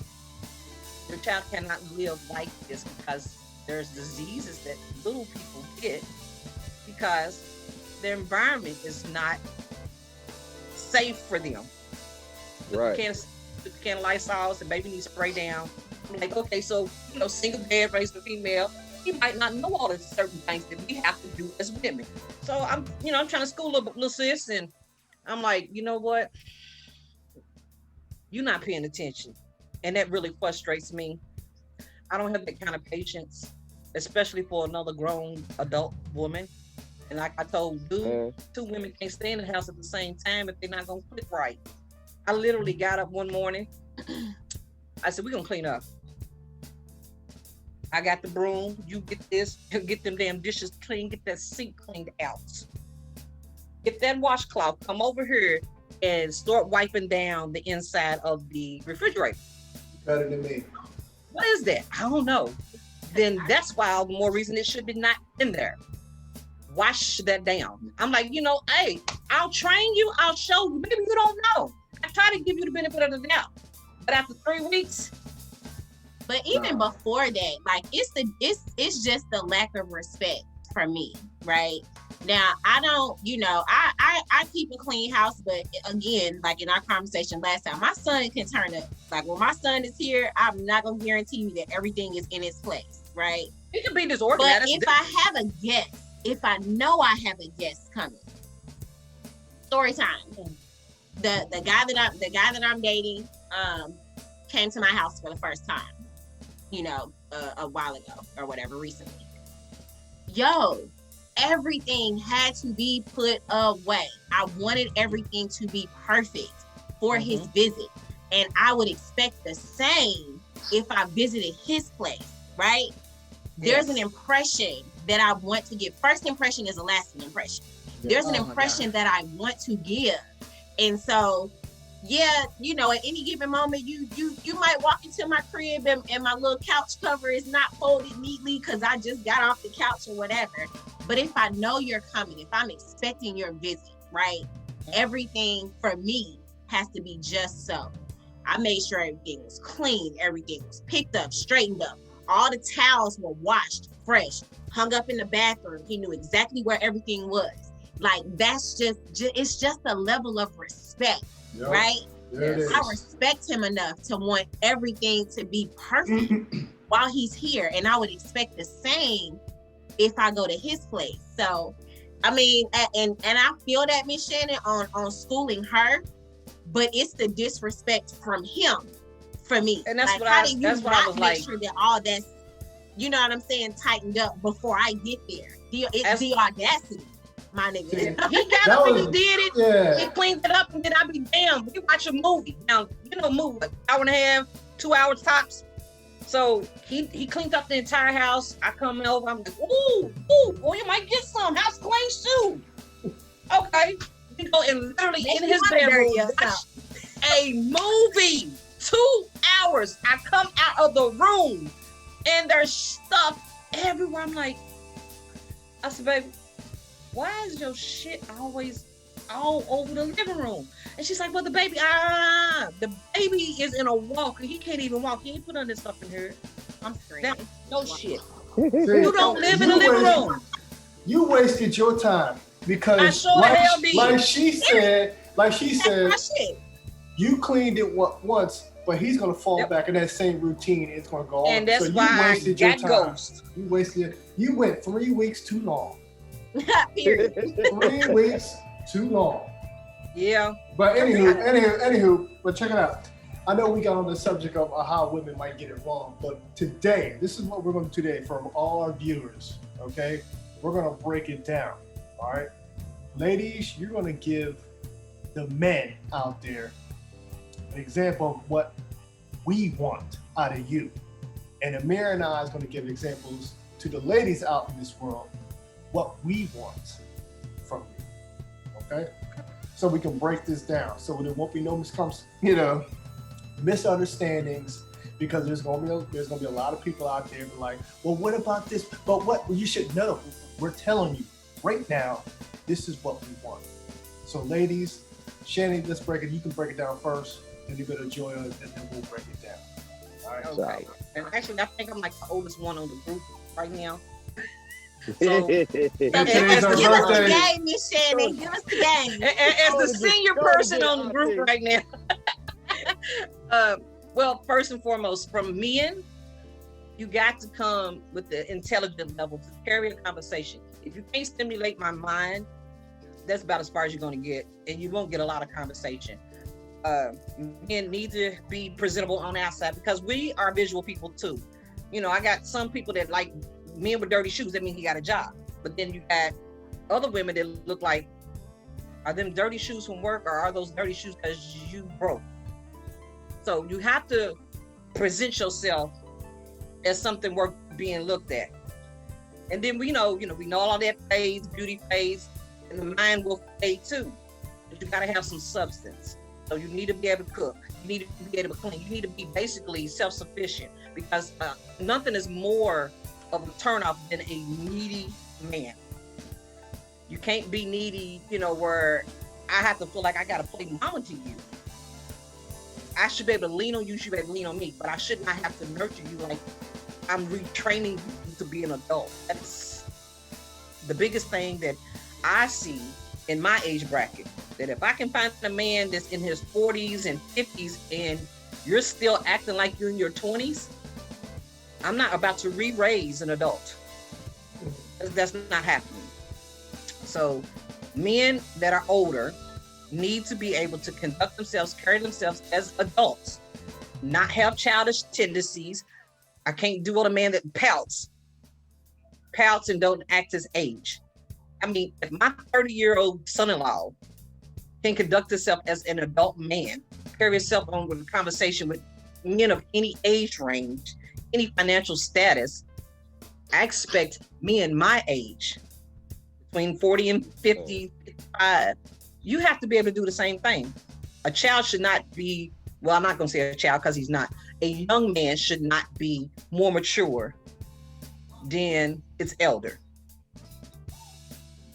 Your child cannot live like this because there's diseases that little people get because their environment is not safe for them. Right. The can of Lysol, the baby needs spray down. I'm like, okay, so, you know, single dad raised a female, he might not know all the certain things that we have to do as women. So I'm trying to school little sis, and I'm like, you know what? You're not paying attention. And that really frustrates me. I don't have that kind of patience, especially for another grown adult woman. And like I told dude, 2 women can't stay in the house at the same time if they're not gonna click right. I literally got up one morning. I said, we're gonna clean up. I got the broom, you get this, get them damn dishes clean, get that sink cleaned out. Get that washcloth, come over here and start wiping down the inside of the refrigerator. Better than me. What is that? I don't know. Then that's why all the more reason it should be not in there. Wash that down. I'm like, you know, hey, I'll train you, I'll show you. Maybe you don't know. I try to give you the benefit of the doubt. But after 3 weeks. But even before that, like it's just the lack of respect for me, right? Now, I don't, you know, I keep a clean house, but again, like in our conversation last time, my son can turn up. Like when my son is here, I'm not gonna guarantee you that everything is in its place, right? It can be disorganized. But if I have a guest, if I know I have a guest coming, story time. The guy that I'm dating came to my house for the first time, you know, a while ago or whatever, recently. Yo, everything had to be put away. I wanted everything to be perfect for his visit. And I would expect the same if I visited his place, right? There's an impression that I want to give. First impression is a lasting impression. There's an impression that I want to give. And so, yeah, you know, at any given moment, you might walk into my crib and my little couch cover is not folded neatly because I just got off the couch or whatever. But if I know you're coming, if I'm expecting your visit, right, everything for me has to be just so. I made sure everything was clean, everything was picked up, straightened up. All the towels were washed, fresh, hung up in the bathroom. He knew exactly where everything was. Like, that's just it's just a level of respect, right? I respect him enough to want everything to be perfect while he's here. And I would expect the same if I go to his place. So, I mean, and I feel that, Miss Shannon, on schooling her, but it's the disrespect from him for me. And that's like, what how I do you that's what I was make like. sure that all that's, you know what I'm saying, tightened up before I get there? It's the audacity, my nigga. He got up and he did it. Yeah. He cleaned it up, and then I be damn. We watch a movie now. You know, movie like hour and a half, 2 hours tops. So he cleaned up the entire house. I come over. I'm like, ooh, boy, you might get some house clean too. Okay, you know, and literally in his bedroom, watch a movie. 2 hours. I come out of the room, and there's stuff everywhere. I'm like, I said, baby, why is your shit always all over the living room? And she's like, well, the baby is in a walker. He can't even walk. He ain't put on this stuff in here. I'm screaming. No shit. See, You don't live in the living room. You wasted your time because I sure the hell did. like she said, That's my shit. you cleaned it once, but he's gonna fall back in that same routine. It's gonna go on. And that's so why you I wasted your got time. ghost. You wasted. You went 3 weeks too long. Period. 3 weeks too long. Yeah. But anywho, but check it out. I know we got on the subject of how women might get it wrong, but today, this is what we're going to do today from all our viewers, okay? We're going to break it down, all right? Ladies, you're going to give the men out there an example of what we want out of you. And Amir and I is going to give examples to the ladies out in this world what we want from you, okay? So we can break this down, so there won't be no misunderstandings, because there's gonna be a lot of people out there like, well, what about this? But what you should know, we're telling you right now, this is what we want. So ladies, Shannon, let's break it. You can break it down first, then you better join us, and then we'll break it down. All right. Okay. And actually, I think I'm like the oldest one on the group right now. So, Today's our Give us the birthday. game, Miss Shannon. Give us the game. as the senior person on the group right now. Well, first and foremost, from men, you got to come with the intelligent level to carry a conversation. If you can't stimulate my mind, that's about as far as you're going to get, and you won't get a lot of conversation. Men need to be presentable on the outside, because we are visual people too. You know, I got some people that like men with dirty shoes. That means he got a job. But then you got other women that look like, are them dirty shoes from work, or are those dirty shoes because you broke? So you have to present yourself as something worth being looked at. And then we know all that fades, beauty fades, and the mind will fade too. But you gotta have some substance. So you need to be able to cook. You need to be able to clean. You need to be basically self-sufficient, because nothing is more of a turnoff than a needy man. You can't be needy, where I have to feel like I gotta play mama to you. I should be able to lean on you, you should be able to lean on me, but I should not have to nurture you like I'm retraining you to be an adult. That's the biggest thing that I see in my age bracket, that if I can find a man that's in his 40s and 50s and you're still acting like you're in your 20s, I'm not about to re-raise an adult. That's not happening. So men that are older need to be able to conduct themselves, carry themselves as adults, not have childish tendencies. I can't deal with a man that pouts and don't act his age. I mean, if my 30-year-old son-in-law can conduct himself as an adult man, carry himself on with a conversation with men of any age range, any financial status, I expect men my age, between 40 and 50, 55, you have to be able to do the same thing. A child should not be, well, I'm not going to say a child because he's not. A young man should not be more mature than its elder.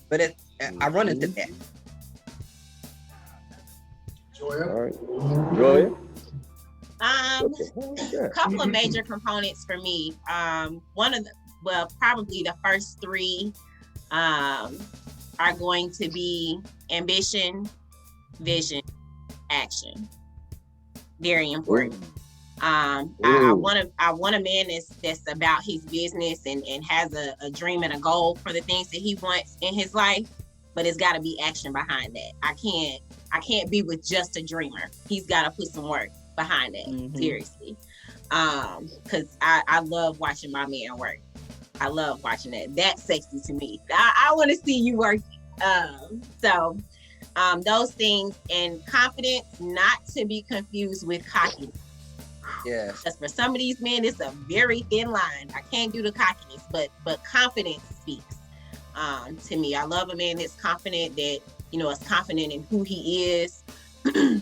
But I run into that. Joya? All right. Joya? A couple of major components for me. Probably the first three are going to be ambition, vision, action. Very important. I want a man that's about his business and has a dream and a goal for the things that he wants in his life, but it's got to be action behind that. I can't be with just a dreamer. He's got to put some work behind it. Seriously. Because I love watching my man work. I love watching that. That's sexy to me. I want to see you working. Those things, and confidence, not to be confused with cockiness. Yeah. Because for some of these men, it's a very thin line. I can't do the cockiness, but confidence speaks to me. I love a man that's confident, that is confident in who he is, and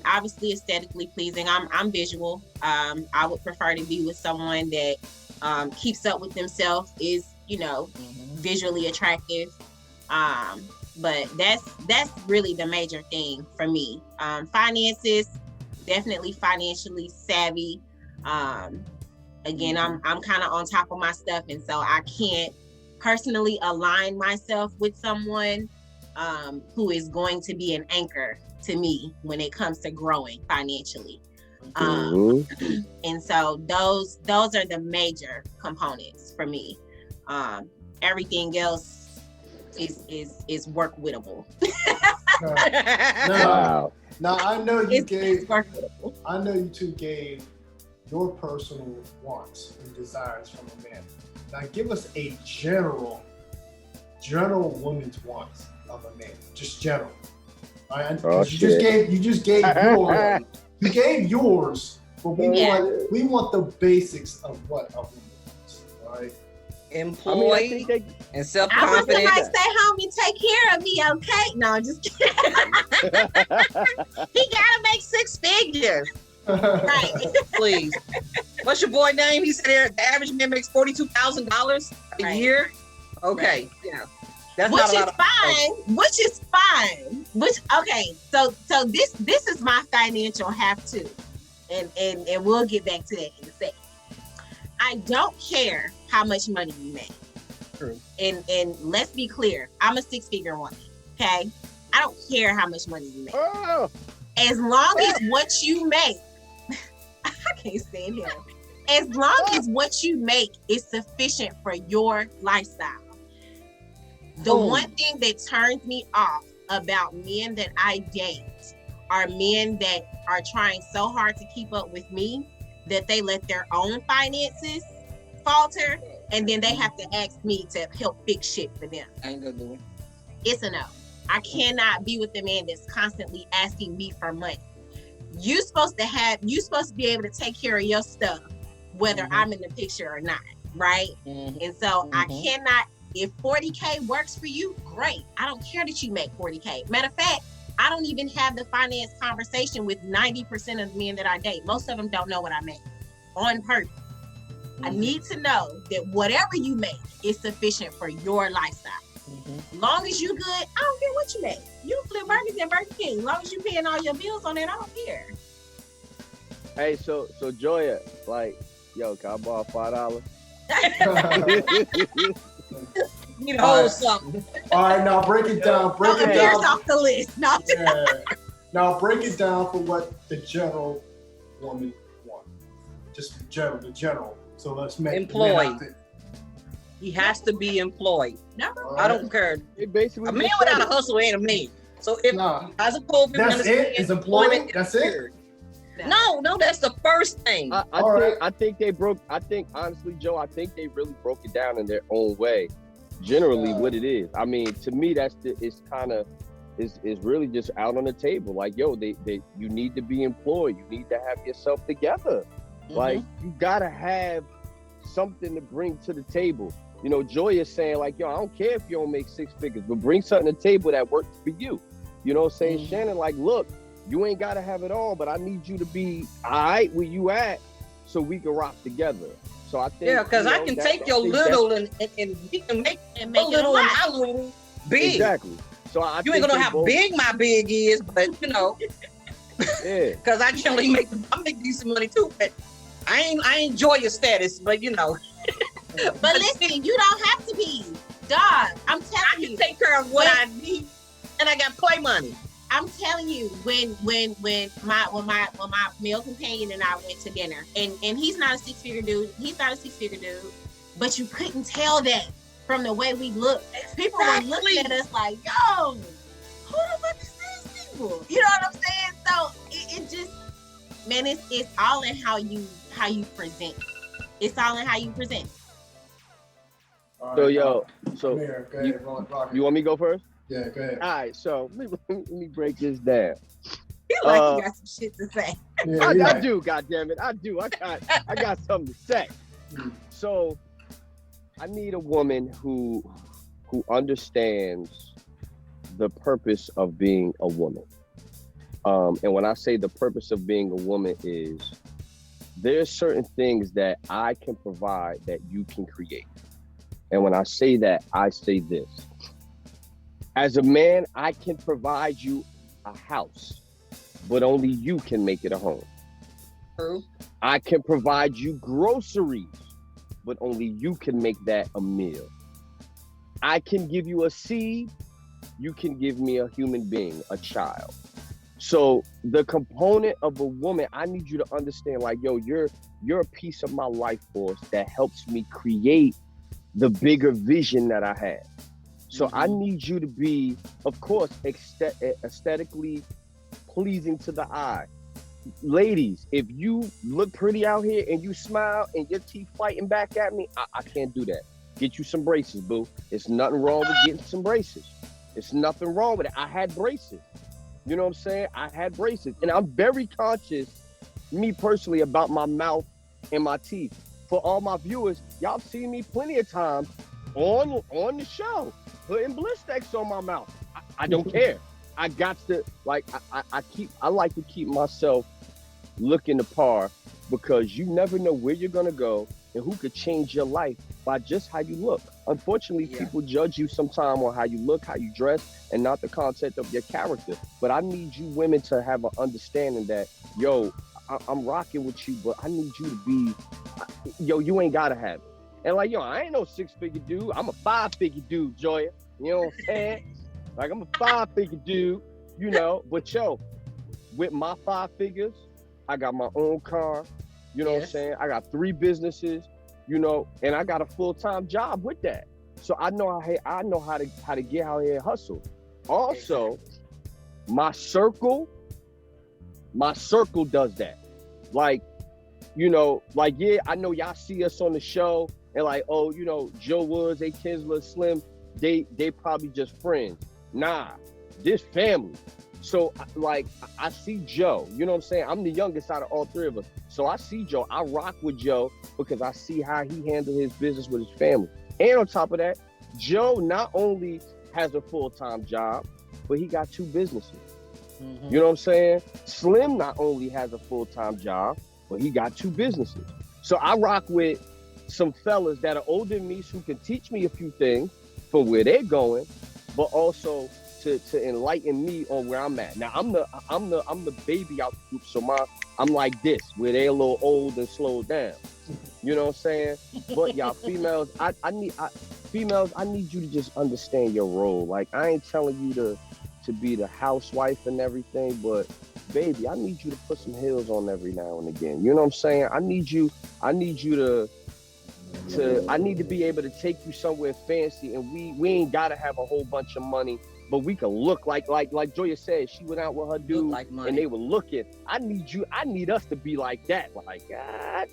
obviously aesthetically pleasing. I'm visual. I would prefer to be with someone that keeps up with themselves, is visually attractive. But that's really the major thing for me. Finances, definitely financially savvy. Again, I'm kind of on top of my stuff, and so I can't personally align myself with someone who is going to be an anchor to me when it comes to growing financially. And so those are the major components for me. Everything else is work wittable. Now I know you workable. I know you two gave your personal wants and desires from a man. Now give us a general woman's wants of a man. Just general. All right? You just gave yours. You gave yours, but we want the basics of what a woman wants. All right. Employed and self-confident. I want somebody to stay home and take care of me, okay? No, I'm just kidding. He gotta make 6 figures. Right. Please. What's your boy name? He said the average man makes $42,000 a year. Okay. Yeah. That's which not a lot is fine. Which is fine. So this is my financial have to. And we'll get back to that in a second. I don't care how much money you make. True. And let's be clear, I'm a 6-figure woman. Okay? I don't care how much money you make. Oh. As long as what you make, I can't stand him. As long as what you make is sufficient for your lifestyle. The one thing that turns me off about men that I date are men that are trying so hard to keep up with me that they let their own finances falter, and then they have to ask me to help fix shit for them. I ain't gonna do it. It's a no. I cannot be with a man that's constantly asking me for money. You're supposed to be able to take care of your stuff, whether I'm in the picture or not, right? And so I cannot, if 40K works for you, great. I don't care that you make 40K. Matter of fact, I don't even have the finance conversation with 90% of the men that I date. Most of them don't know what I make on purpose. I need to know that whatever you make is sufficient for your lifestyle. As long as you good, I don't care what you make. You flip burgers at Burger King. As long as you paying all your bills on it, I don't care. Hey, so Joya, like, yo, can I borrow $5? You know something. All right, now break it down. Break it down. Off the list. No. Yeah. Now break it down for what the general woman wants. Just the general. So let's make employed. He has to be employed. No, I don't care. It basically a man without a hustle ain't a man. So if as a COVID, that's it. Is employment. That's it. No, that's the first thing. I think honestly, Joe, I think they really broke it down in their own way. Generally, what it is. I mean, to me, it's kind of is really just out on the table. Like, yo, you need to be employed. You need to have yourself together. Like, you gotta have something to bring to the table. You know, Joy is saying like, yo, I don't care if you don't make 6 figures, but bring something to the table that works for you. You know what I'm saying? Shannon, like, look, you ain't gotta have it all, but I need you to be all right where you at so we can rock together. So I think, because I can take your little and we can make a little and my little big. Exactly. So you ain't gonna know how big my big is, but you know, because I generally make decent money too. But I enjoy your status, but you know. But listen, you don't have to be, dog. I'm telling you, I can take care of what I need, and I got play money. I'm telling you, when my male companion and I went to dinner, and he's not a 6-figure dude. He's not a 6-figure dude, but you couldn't tell that from the way we looked. People were looking at us like, yo, who the fuck is these people? You know what I'm saying? So it just, man, it's all in how you present. It's all in how you present. So yo, so Here, go ahead, rock it. You want me to go first? Yeah, go ahead. All right, so let me break this down. Feel like you got some shit to say. Yeah, I do, goddammit, I do. I got something to say. So I need a woman who understands the purpose of being a woman. And when I say the purpose of being a woman is there's certain things that I can provide that you can create. And when I say that, I say this. As a man, I can provide you a house, but only you can make it a home. True. I can provide you groceries, but only you can make that a meal. I can give you a seed, you can give me a human being, a child. So the component of a woman, I need you to understand like, yo, you're a piece of my life force that helps me create the bigger vision that I have. So I need you to be, of course, aesthetically pleasing to the eye. Ladies, if you look pretty out here and you smile and your teeth fighting back at me, I can't do that. Get you some braces, boo. It's nothing wrong with getting some braces. It's nothing wrong with it. I had braces. You know what I'm saying? I had braces. And I'm very conscious, me personally, about my mouth and my teeth. For all my viewers, y'all seen me plenty of times on the show, putting Blistex on my mouth. I don't care. I got to, like, I like to keep myself looking the par because you never know where you're gonna go and who could change your life by just how you look. Unfortunately, people judge you sometime on how you look, how you dress, and not the content of your character. But I need you women to have an understanding that, yo, I'm rocking with you, but I need you to be, yo, you ain't gotta have it. And like, yo, I ain't no 6-figure dude. I'm a 5-figure dude, Joya. You know what I'm saying? Like, I'm a 5-figure dude, you know, but yo, with my 5 figures, I got my own car, you know what I'm saying? I got 3 businesses, you know, and I got a full-time job with that. So I know how to get out here and hustle. Also, my circle does that. Like, you know, like, yeah, I know y'all see us on the show and like, oh, you know, Joe Woods, A. Kinsler, Slim, they probably just friends. Nah, this family. So like, I see Joe, you know what I'm saying? I'm the youngest out of all 3 of us. So I see Joe, I rock with Joe because I see how he handled his business with his family. And on top of that, Joe not only has a full-time job, but he got 2 businesses. You know what I'm saying? Slim not only has a full-time job, but he got 2 businesses. So I rock with some fellas that are older than me who can teach me a few things from where they're going, but also to enlighten me on where I'm at. Now I'm the baby out the group, so I'm like this, where they're a little old and slowed down. You know what I'm saying? But y'all females, I need you to just understand your role. Like, I ain't telling you to be the housewife and everything, but baby, I need you to put some heels on every now and again. You know what I'm saying? I need you to I need to be able to take you somewhere fancy, and we ain't gotta have a whole bunch of money, but we can look like Joya said, she went out with her dude and they were looking. I need us to be like that. Like, God,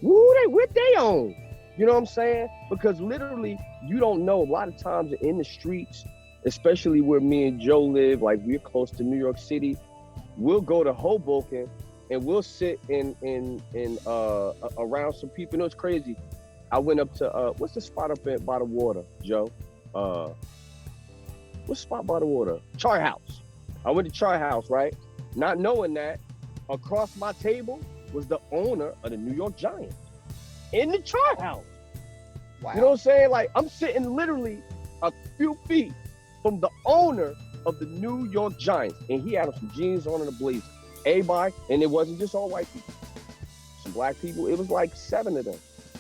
what they on? You know what I'm saying? Because literally, you don't know, a lot of times in the streets, especially where me and Joe live, like we're close to New York City. We'll go to Hoboken and we'll sit in around some people. You know, it's crazy. I went up to what's the spot up by the water, Joe? What's the spot by the water? Chart House. I went to Chart House, right? Not knowing that across my table was the owner of the New York Giants in the Chart House. Wow. You know what I'm saying? Like, I'm sitting literally a few feet from the owner of the New York Giants, and he had some jeans on and a blazer. Everybody, and it wasn't just all white people. Some black people. It was like 7 of them,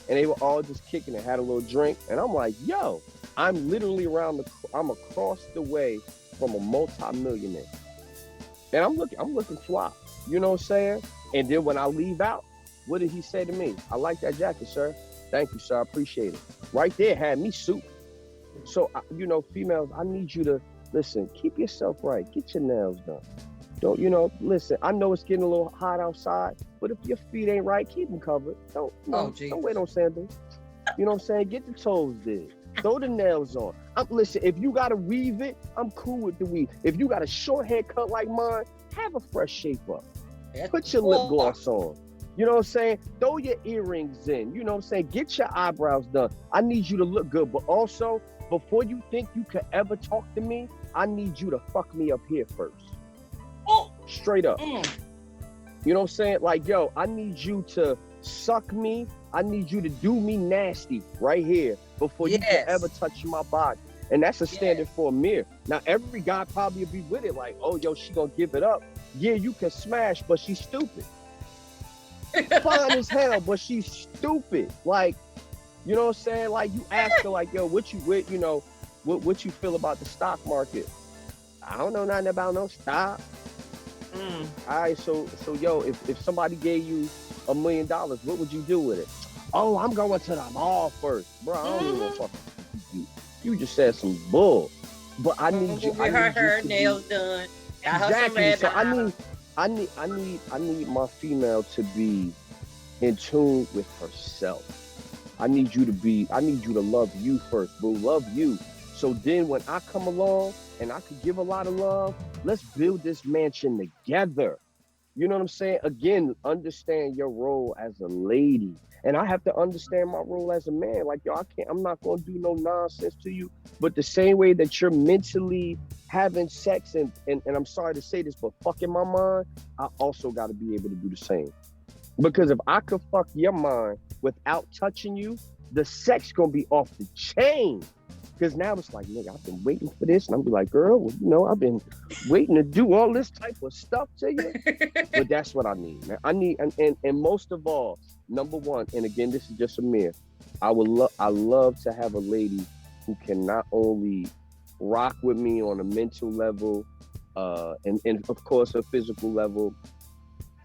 and they were all just kicking and had a little drink. And I'm like, yo, I'm literally I'm across the way from a multi-millionaire, and I'm looking fly. You know what I'm saying? And then when I leave out, what did he say to me? I like that jacket, sir. Thank you, sir. I appreciate it. Right there had me super. So, you know, females, I need you to listen, keep yourself right. Get your nails done. Don't, you know, listen, I know it's getting a little hot outside, but if your feet ain't right, keep them covered. Don't wait on sandals. You know what I'm saying? Get the toes did. Throw the nails on. Listen, if you got to weave it, I'm cool with the weave. If you got a short haircut like mine, have a fresh shape up. Put your lip gloss on. You know what I'm saying? Throw your earrings in. You know what I'm saying? Get your eyebrows done. I need you to look good. But also, before you think you could ever talk to me, I need you to fuck me up here first. Straight up. You know what I'm saying? Like, yo, I need you to suck me. I need you to do me nasty right here before you can ever touch my body. And that's a standard for a mirror. Now, every guy probably will be with it like, oh, yo, she gonna give it up. Yeah, you can smash, but she's stupid. Fine as hell, but she's stupid. Like, you know what I'm saying? Like, you ask her, like, yo, what you feel about the stock market? I don't know nothing about no stock. All right, so yo, if somebody gave you $1 million, what would you do with it? Oh, I'm going to the mall first. Bro, I don't even know what you just said some bull. But I need you. Get her nails done. Exactly. So I need my female to be in tune with herself. I need you to love you first, bro. Love you. So then when I come along and I could give a lot of love, let's build this mansion together. You know what I'm saying? Again, understand your role as a lady. And I have to understand my role as a man. Like, yo, I'm not gonna do no nonsense to you. But the same way that you're mentally having sex and I'm sorry to say this, but fucking my mind, I also gotta be able to do the same. Because if I could fuck your mind without touching you, the sex gonna be off the chain. Because now it's like, nigga, I've been waiting for this. And I'm be like, girl, well, you know, I've been waiting to do all this type of stuff to you. But that's what I need, man. I need, and most of all, number one, and again, this is just a mirror. I love to have a lady who can not only rock with me on a mental level, and of course a physical level,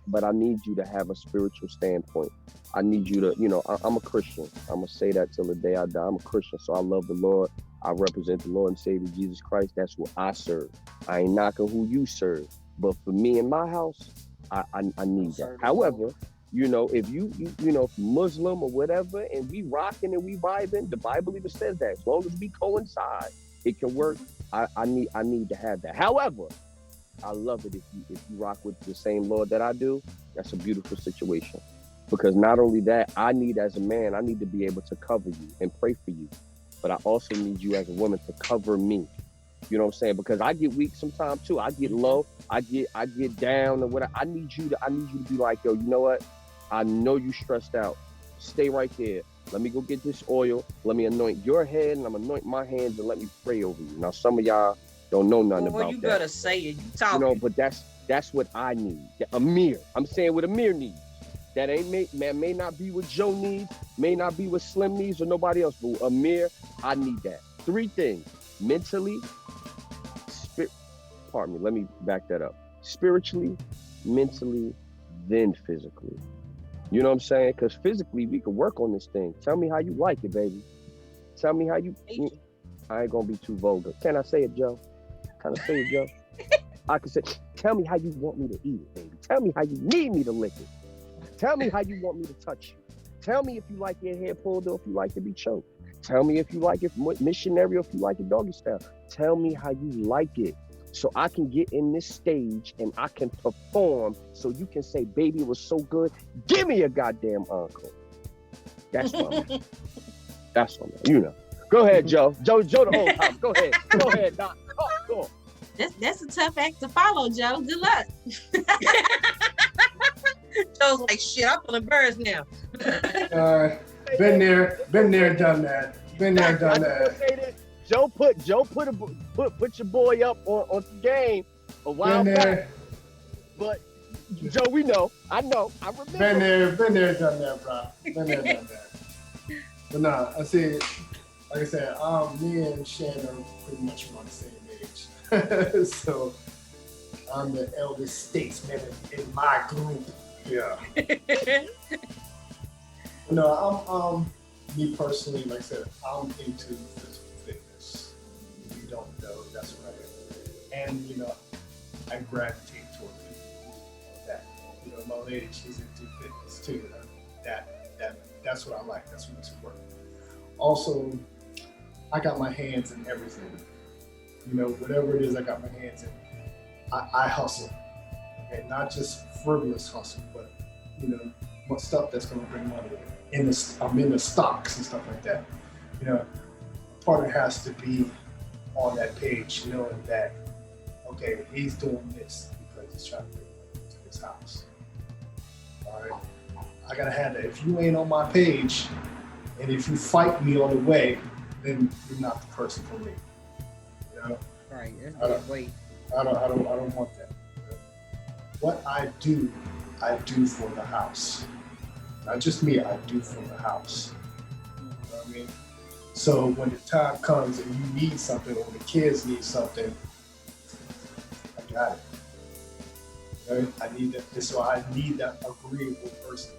but I need you to have a spiritual standpoint. I need you to, you know, I'm a Christian. I'm gonna say that till the day I die. I'm a Christian, so I love the Lord. I represent the Lord and Savior Jesus Christ. That's who I serve. I ain't knocking who you serve, but for me in my house, I need that. However, you know, if you know, if Muslim or whatever, and we rocking and we vibing, the Bible even says that as long as we coincide, it can work. I need to have that. However, I love it if you rock with the same Lord that I do. That's a beautiful situation. Because not only that, I need as a man, I need to be able to cover you and pray for you. But I also need you as a woman to cover me. You know what I'm saying? Because I get weak sometimes too. I get low. I get down or whatever. I need you to be like, yo, you know what? I know you stressed out. Stay right there. Let me go get this oil. Let me anoint your head and I'm anoint my hands and let me pray over you. Now some of y'all don't know nothing about that. You better say it. You talking. You know, but that's what I need. Amir. I'm saying what Amir needs. That may not be what Joe needs, may not be what Slim needs or nobody else, but Amir, I need that. 3 things: mentally, let me back that up. Spiritually, mentally, then physically. You know what I'm saying? Because physically, we can work on this thing. Tell me how you like it, baby. Tell me how you. I ain't gonna be too vulgar. Can I say it, Joe? Can I say it, Joe? I can say, tell me how you want me to eat it, baby. Tell me how you need me to lick it. Tell me how you want me to touch you. Tell me if you like your hair pulled or if you like to be choked. Tell me if you like it missionary or if you like it doggy style. Tell me how you like it. So I can get in this stage and I can perform so you can say, baby, it was so good. Give me a goddamn encore. That's my man. That's my man. You know. Go ahead, Joe. Joe the whole time. Go ahead. Go ahead, Doc. Go on. That's a tough act to follow, Joe. Good luck. Joe's like, shit, I'm feeling birds now. Been there, done that. Been there, done that. Say this. Joe put your boy up on the game a while back. But Joe, we know. I remember. Been there, done that, bro. Been there, done that. But nah, I see. Like I said, me and Shannon are pretty much around the same age. So I'm the eldest statesman in my group. Yeah. No, me personally, like I said, I'm into physical fitness. If you don't know, that's what I am. And, I gravitate toward people that. My lady, she's into fitness too. That's what I like. That's what makes it work. Also, I got my hands in everything. Whatever it is I got my hands in, I hustle. And not just frivolous hustle, but, stuff that's going to bring money in. I'm in the stocks and stuff like that. A partner has to be on that page, knowing that, okay, he's doing this because he's trying to bring money into his house. All right? I got to have that. If you ain't on my page, and if you fight me on the way, then you're not the person for me. Right. That's good weight. I don't want that. What I do for the house. Not just me, I do for the house. You know what I mean? So when the time comes and you need something, or the kids need something, I got it. Right? I need that. So I need that agreeable person.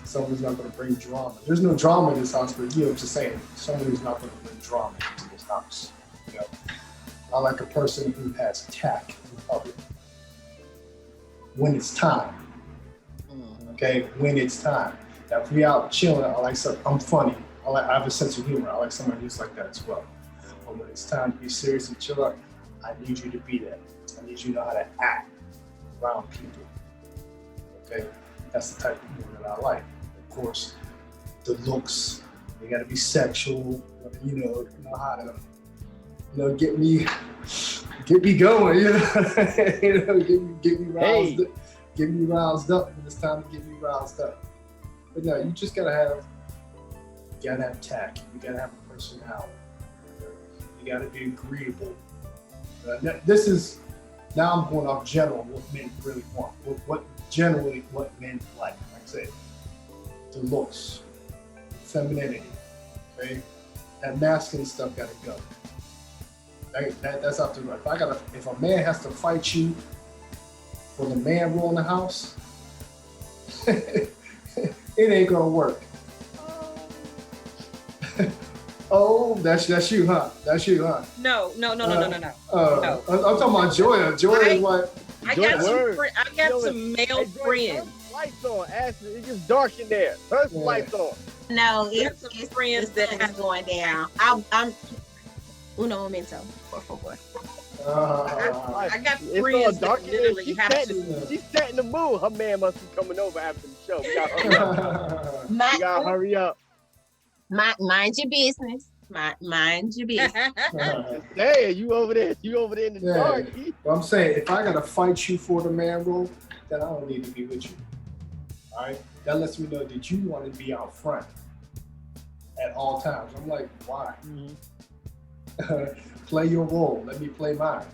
Someone's not going to bring drama. There's no drama in this house, but just saying, someone who's not going to bring drama into this house. I like a person who has tact in public. When it's time. Okay, when it's time. Now, if we out chilling, I'm funny. I have a sense of humor. I like somebody who's like that as well. But when it's time to be serious and chill out, I need you to be that. I need you to know how to act around people. Okay, that's the type of humor that I like. Of course, the looks. They got to be sexual. Know how to. Get me going. Get me roused up when it's time to get me roused up. But no, you just gotta have tact. You gotta have a personality. You gotta be agreeable. Now I'm going off general what men really want. What men like. Like I said, the looks, femininity. Okay, that masculine stuff gotta go. That's up to me. If a man has to fight you for the man rule in the house, it ain't gonna work. Oh, that's you, huh? That's you, huh? No. I'm talking about Joya. Joya is what? I got some male friends. Lights on, Ashley. It's just dark in there. Turn some lights on. No, it's friends that is going down. I'm uno momento, por favor. I got friends that literally have to. She's setting the mood. Her man must be coming over after the show. We gotta hurry up. Mind your business. Mind your business. Hey, you over there in the dark. Well, I'm saying, if I gotta fight you for the man role, then I don't need to be with you. All right? That lets me know that you want to be out front at all times. I'm like, why? Mm-hmm. Play your role. Let me play mine.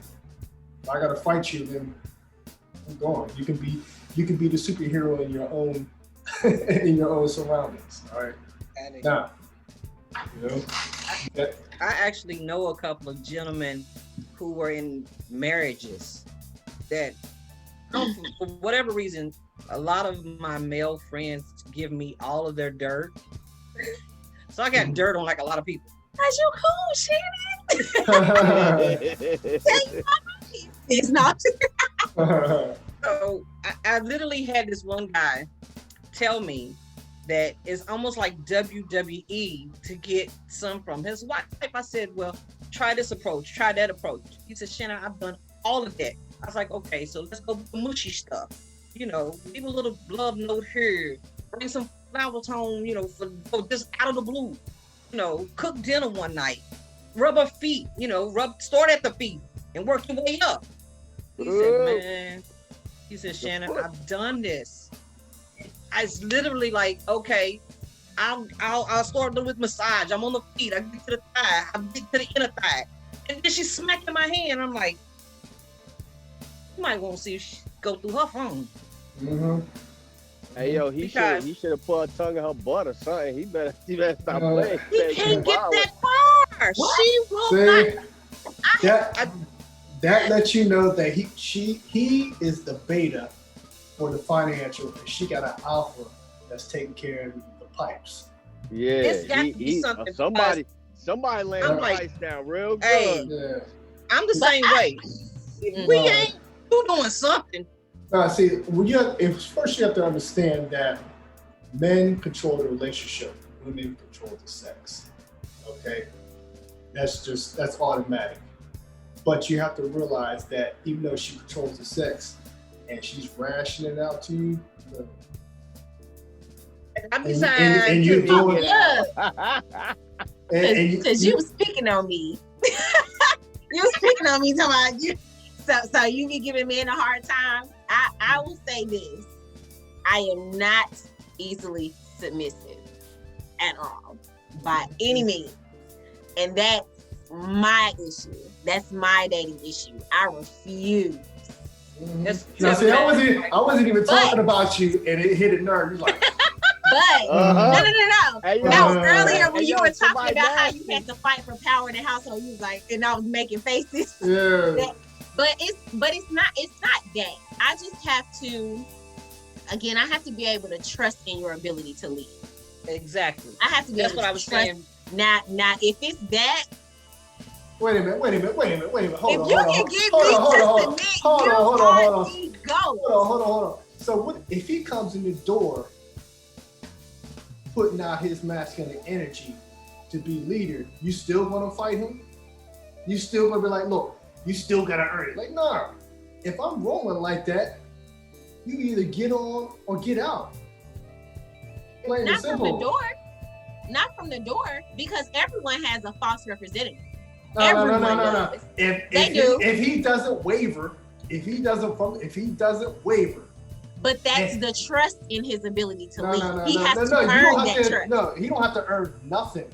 If I gotta fight you, then I'm going. You can be the superhero in your own surroundings. All right. Now, I actually know a couple of gentlemen who were in marriages that, for whatever reason, a lot of my male friends give me all of their dirt. So I got dirt on like a lot of people. That's you cool, Shannon. It's not. So I literally had this one guy tell me that it's almost like WWE to get some from his wife. I said, well, try this approach, try that approach. He said, Shannon, I've done all of that. I was like, okay, so let's go with the mushy stuff. You know, leave a little love note here, bring some flowers home, you know, for just out of the blue. You know, cook dinner one night, rub her feet, you know, start at the feet and work your way up. He said, man, he said, Shannon, I've done this. It's literally like, okay, I'll start with massage. I'm on the feet. I get to the thigh. I get to the inner thigh. And then she's smacking my hand. I'm like, you might want to see if she go through her phone. Mm-hmm. Hey yo, he should have put her tongue in her butt or something. He better stop playing. He can't get that far. What? She will not. That lets you know that he is the beta for the financial, and she got an alpha that's taking care of the pipes. Yeah, It's got to be something. Somebody laying the pipes down real good. Hey, I'm the same way. If we ain't you doing something. See, first you have to understand that men control the relationship, women control the sex. Okay, that's automatic. But you have to realize that even though she controls the sex and she's rationing out to you, and you're doing it. Because you was speaking on me. You was speaking on me, talking about you. So you be giving men a hard time. I will say this: I am not easily submissive at all, by any means, and that's my issue. That's my dating issue. I refuse. Now, see, I wasn't even talking about you, and it hit a nerve. You're like, but no. Hey, that was earlier when you were talking about how you had to fight for power in the household. You was like, and I was making faces. Yeah. But it's not that. I just have to, again, I have to be able to trust in your ability to lead. Exactly. I have to be able to trust. Saying. Now, if it's that. Wait a minute. Hold on. If you can give me just a minute, hold on. So what if he comes in the door putting out his masculine energy to be leader, you still gonna fight him? You still gonna be like, look, you still gotta earn it. Like, nah, if I'm rolling like that, you either get on or get out. Plain and simple. Not from the door, because everyone has a false representative. No. If he doesn't waver, but that's the trust in his ability to lead. He has to earn that trust. No, he don't have to earn nothing.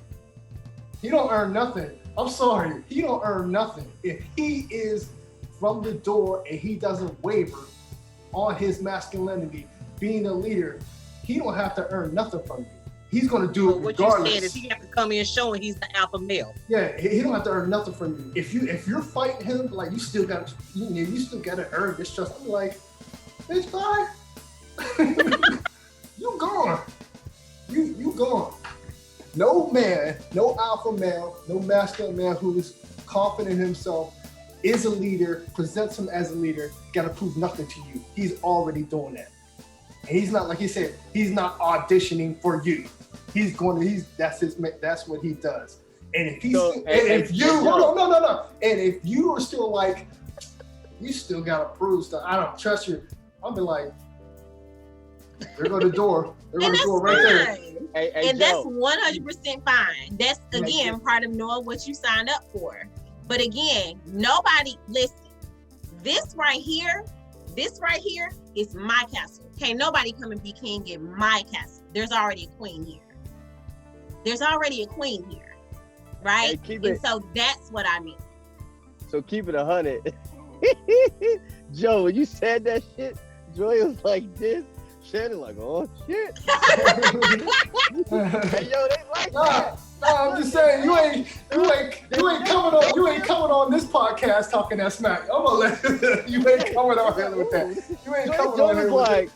He don't earn nothing. I'm sorry, he don't earn nothing. If he is from the door and he doesn't waver on his masculinity, being a leader, he don't have to earn nothing from you. He's gonna do it regardless. What you're saying is he have to come in showing he's the alpha male. Yeah, he don't have to earn nothing from you. If you're fighting him, like you still gotta earn this trust. I'm like, bitch, bye. You gone. You gone. No man, no alpha male, no masculine man who is confident in himself, is a leader, presents him as a leader, gotta prove nothing to you. He's already doing that. And he's not, like he said, he's not auditioning for you. That's what he does. And if if you are still like, you still gotta prove stuff, I don't trust you, I'll be like, there go the door. There go the door right there. And that's 100% fine. That's, again, part of knowing what you signed up for. But again, listen, this right here is my castle. Can't nobody come and be king in my castle. There's already a queen here. Right? And so that's what I mean. So keep it 100. Joe, when you said that shit, Joy was like this. Shannon like, oh shit. Hey, yo, they like that. No, I'm just saying you ain't coming on this podcast talking that smack. I'm gonna let you ain't coming on here with that. You ain't coming on here with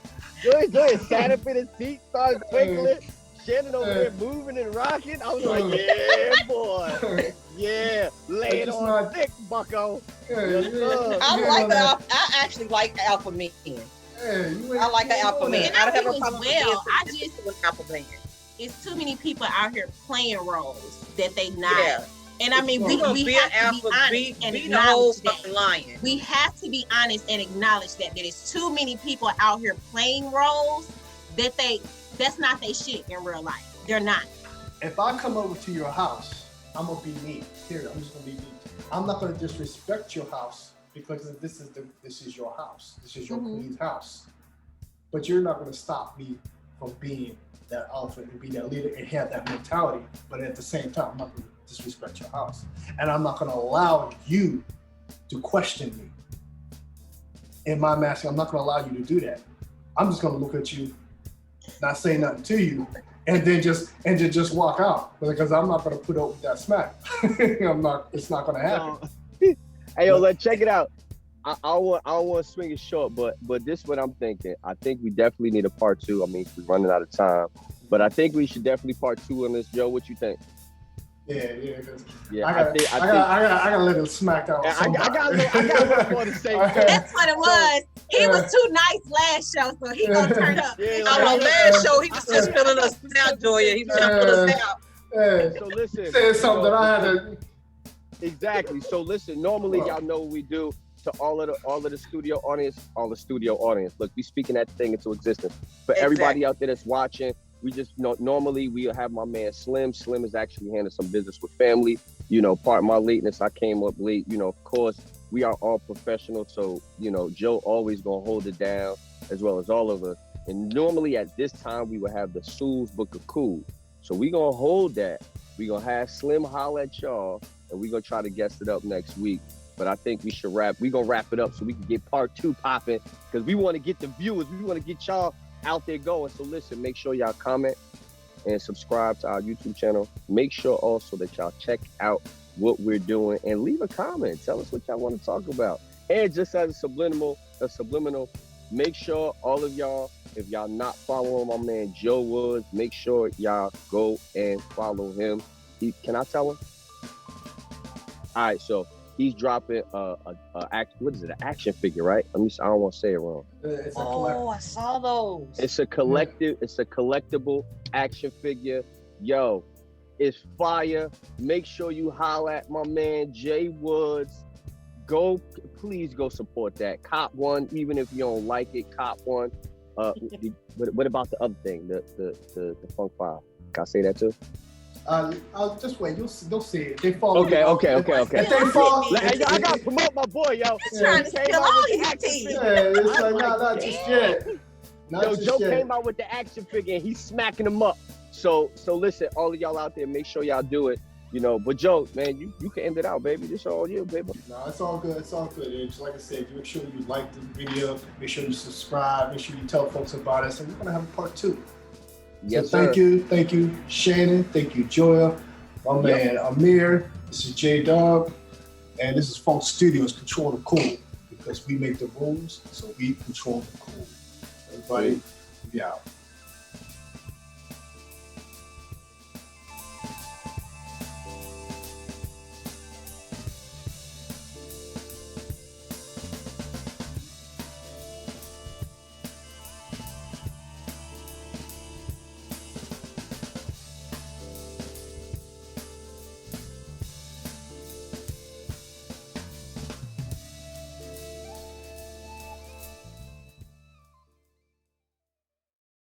that. Joy sat up in his seat, started twinkling. Shannon over there moving and rocking. I was like, yeah, boy. Yeah, lay it on thick, bucko. I actually like alpha men. I like an alpha man. And I I don't have do a as problem well. I with just an alpha man. it's too many people out here playing roles that they not. Yeah. And I mean, we be have an to be alpha, honest and be the whole acknowledge that. fucking lion. We have to be honest and acknowledge that there's too many people out here playing roles that that's not their shit in real life. They're not. If I come over to your house, I'm gonna be me. Here, I'm just gonna be me. I'm not gonna disrespect your house because this is your house. This is your queen's house. But you're not gonna stop me from being that alpha and be that leader and have that mentality. But at the same time, I'm not gonna disrespect your house. And I'm not gonna allow you to question me. In my masking, I'm not gonna allow you to do that. I'm just gonna look at you, not say nothing to you, and then just walk out. Because I'm not gonna put up with that smack. It's not gonna happen. Hey yo, let's check it out. I don't want to swing it short, but this is what I'm thinking. I think we definitely need a part 2. I mean, we're running out of time, but I think we should definitely part 2 on this. Joe, what you think? Yeah. I gotta let him smack out. I got one more to say. That's what it was. He was too nice last show, so he gonna turn up. On last show, he was just filling us out, Joya. He was just filling us out. So listen, said something that I had to. Exactly. So listen, normally y'all know what we do to all of the studio audience. Look, we speaking that thing into existence. For everybody out there that's watching, we just normally we'll have my man Slim. Slim is actually handling some business with family. You know, part of my lateness, I came up late. You know, of course, we are all professionals. So, you know, Joe always gonna hold it down as well as all of us. And normally at this time, we will have the Sue's Book of Cool. So we gonna hold that. We gonna have Slim holler at y'all, and we gonna try to guest it up next week. But I think we gonna wrap it up so we can get part 2 popping, because we want to get the viewers. We want to get y'all out there going. So listen, make sure y'all comment and subscribe to our YouTube channel. Make sure also that y'all check out what we're doing and leave a comment. Tell us what y'all want to talk about. And just as a subliminal, make sure all of y'all, if y'all not following my man Joe Woods, make sure y'all go and follow him. Can I tell him? All right, so he's dropping an action figure, right? I don't want to say it wrong. I saw those. It's a collectible action figure. Yo, it's fire. Make sure you holler at my man Jay Woods. Please go support that. Cop one, even if you don't like it. Cop one. What about the other thing? The Funk 5. Can I say that too? I'll just wait. You'll see it. They fall. Okay. If they fall, I gotta promote my boy, yo. Trying to steal all your tea. It's like not just yet. Joe came out with the action figure and he's smacking them up. So listen, all of y'all out there, make sure y'all do it. You know, but Joe, man, you can end it out, baby. This all you, baby. No, it's all good. It's all good. And just like I said, make sure you like the video. Make sure you subscribe. Make sure you tell folks about us. And we're gonna have a part 2. Yes, so thank you, Shannon. Thank you, Joya. My man Amir. This is J Dub, and this is FunkStudios. Control the cool, because we make the rules, so we control the cool. Everybody, be out.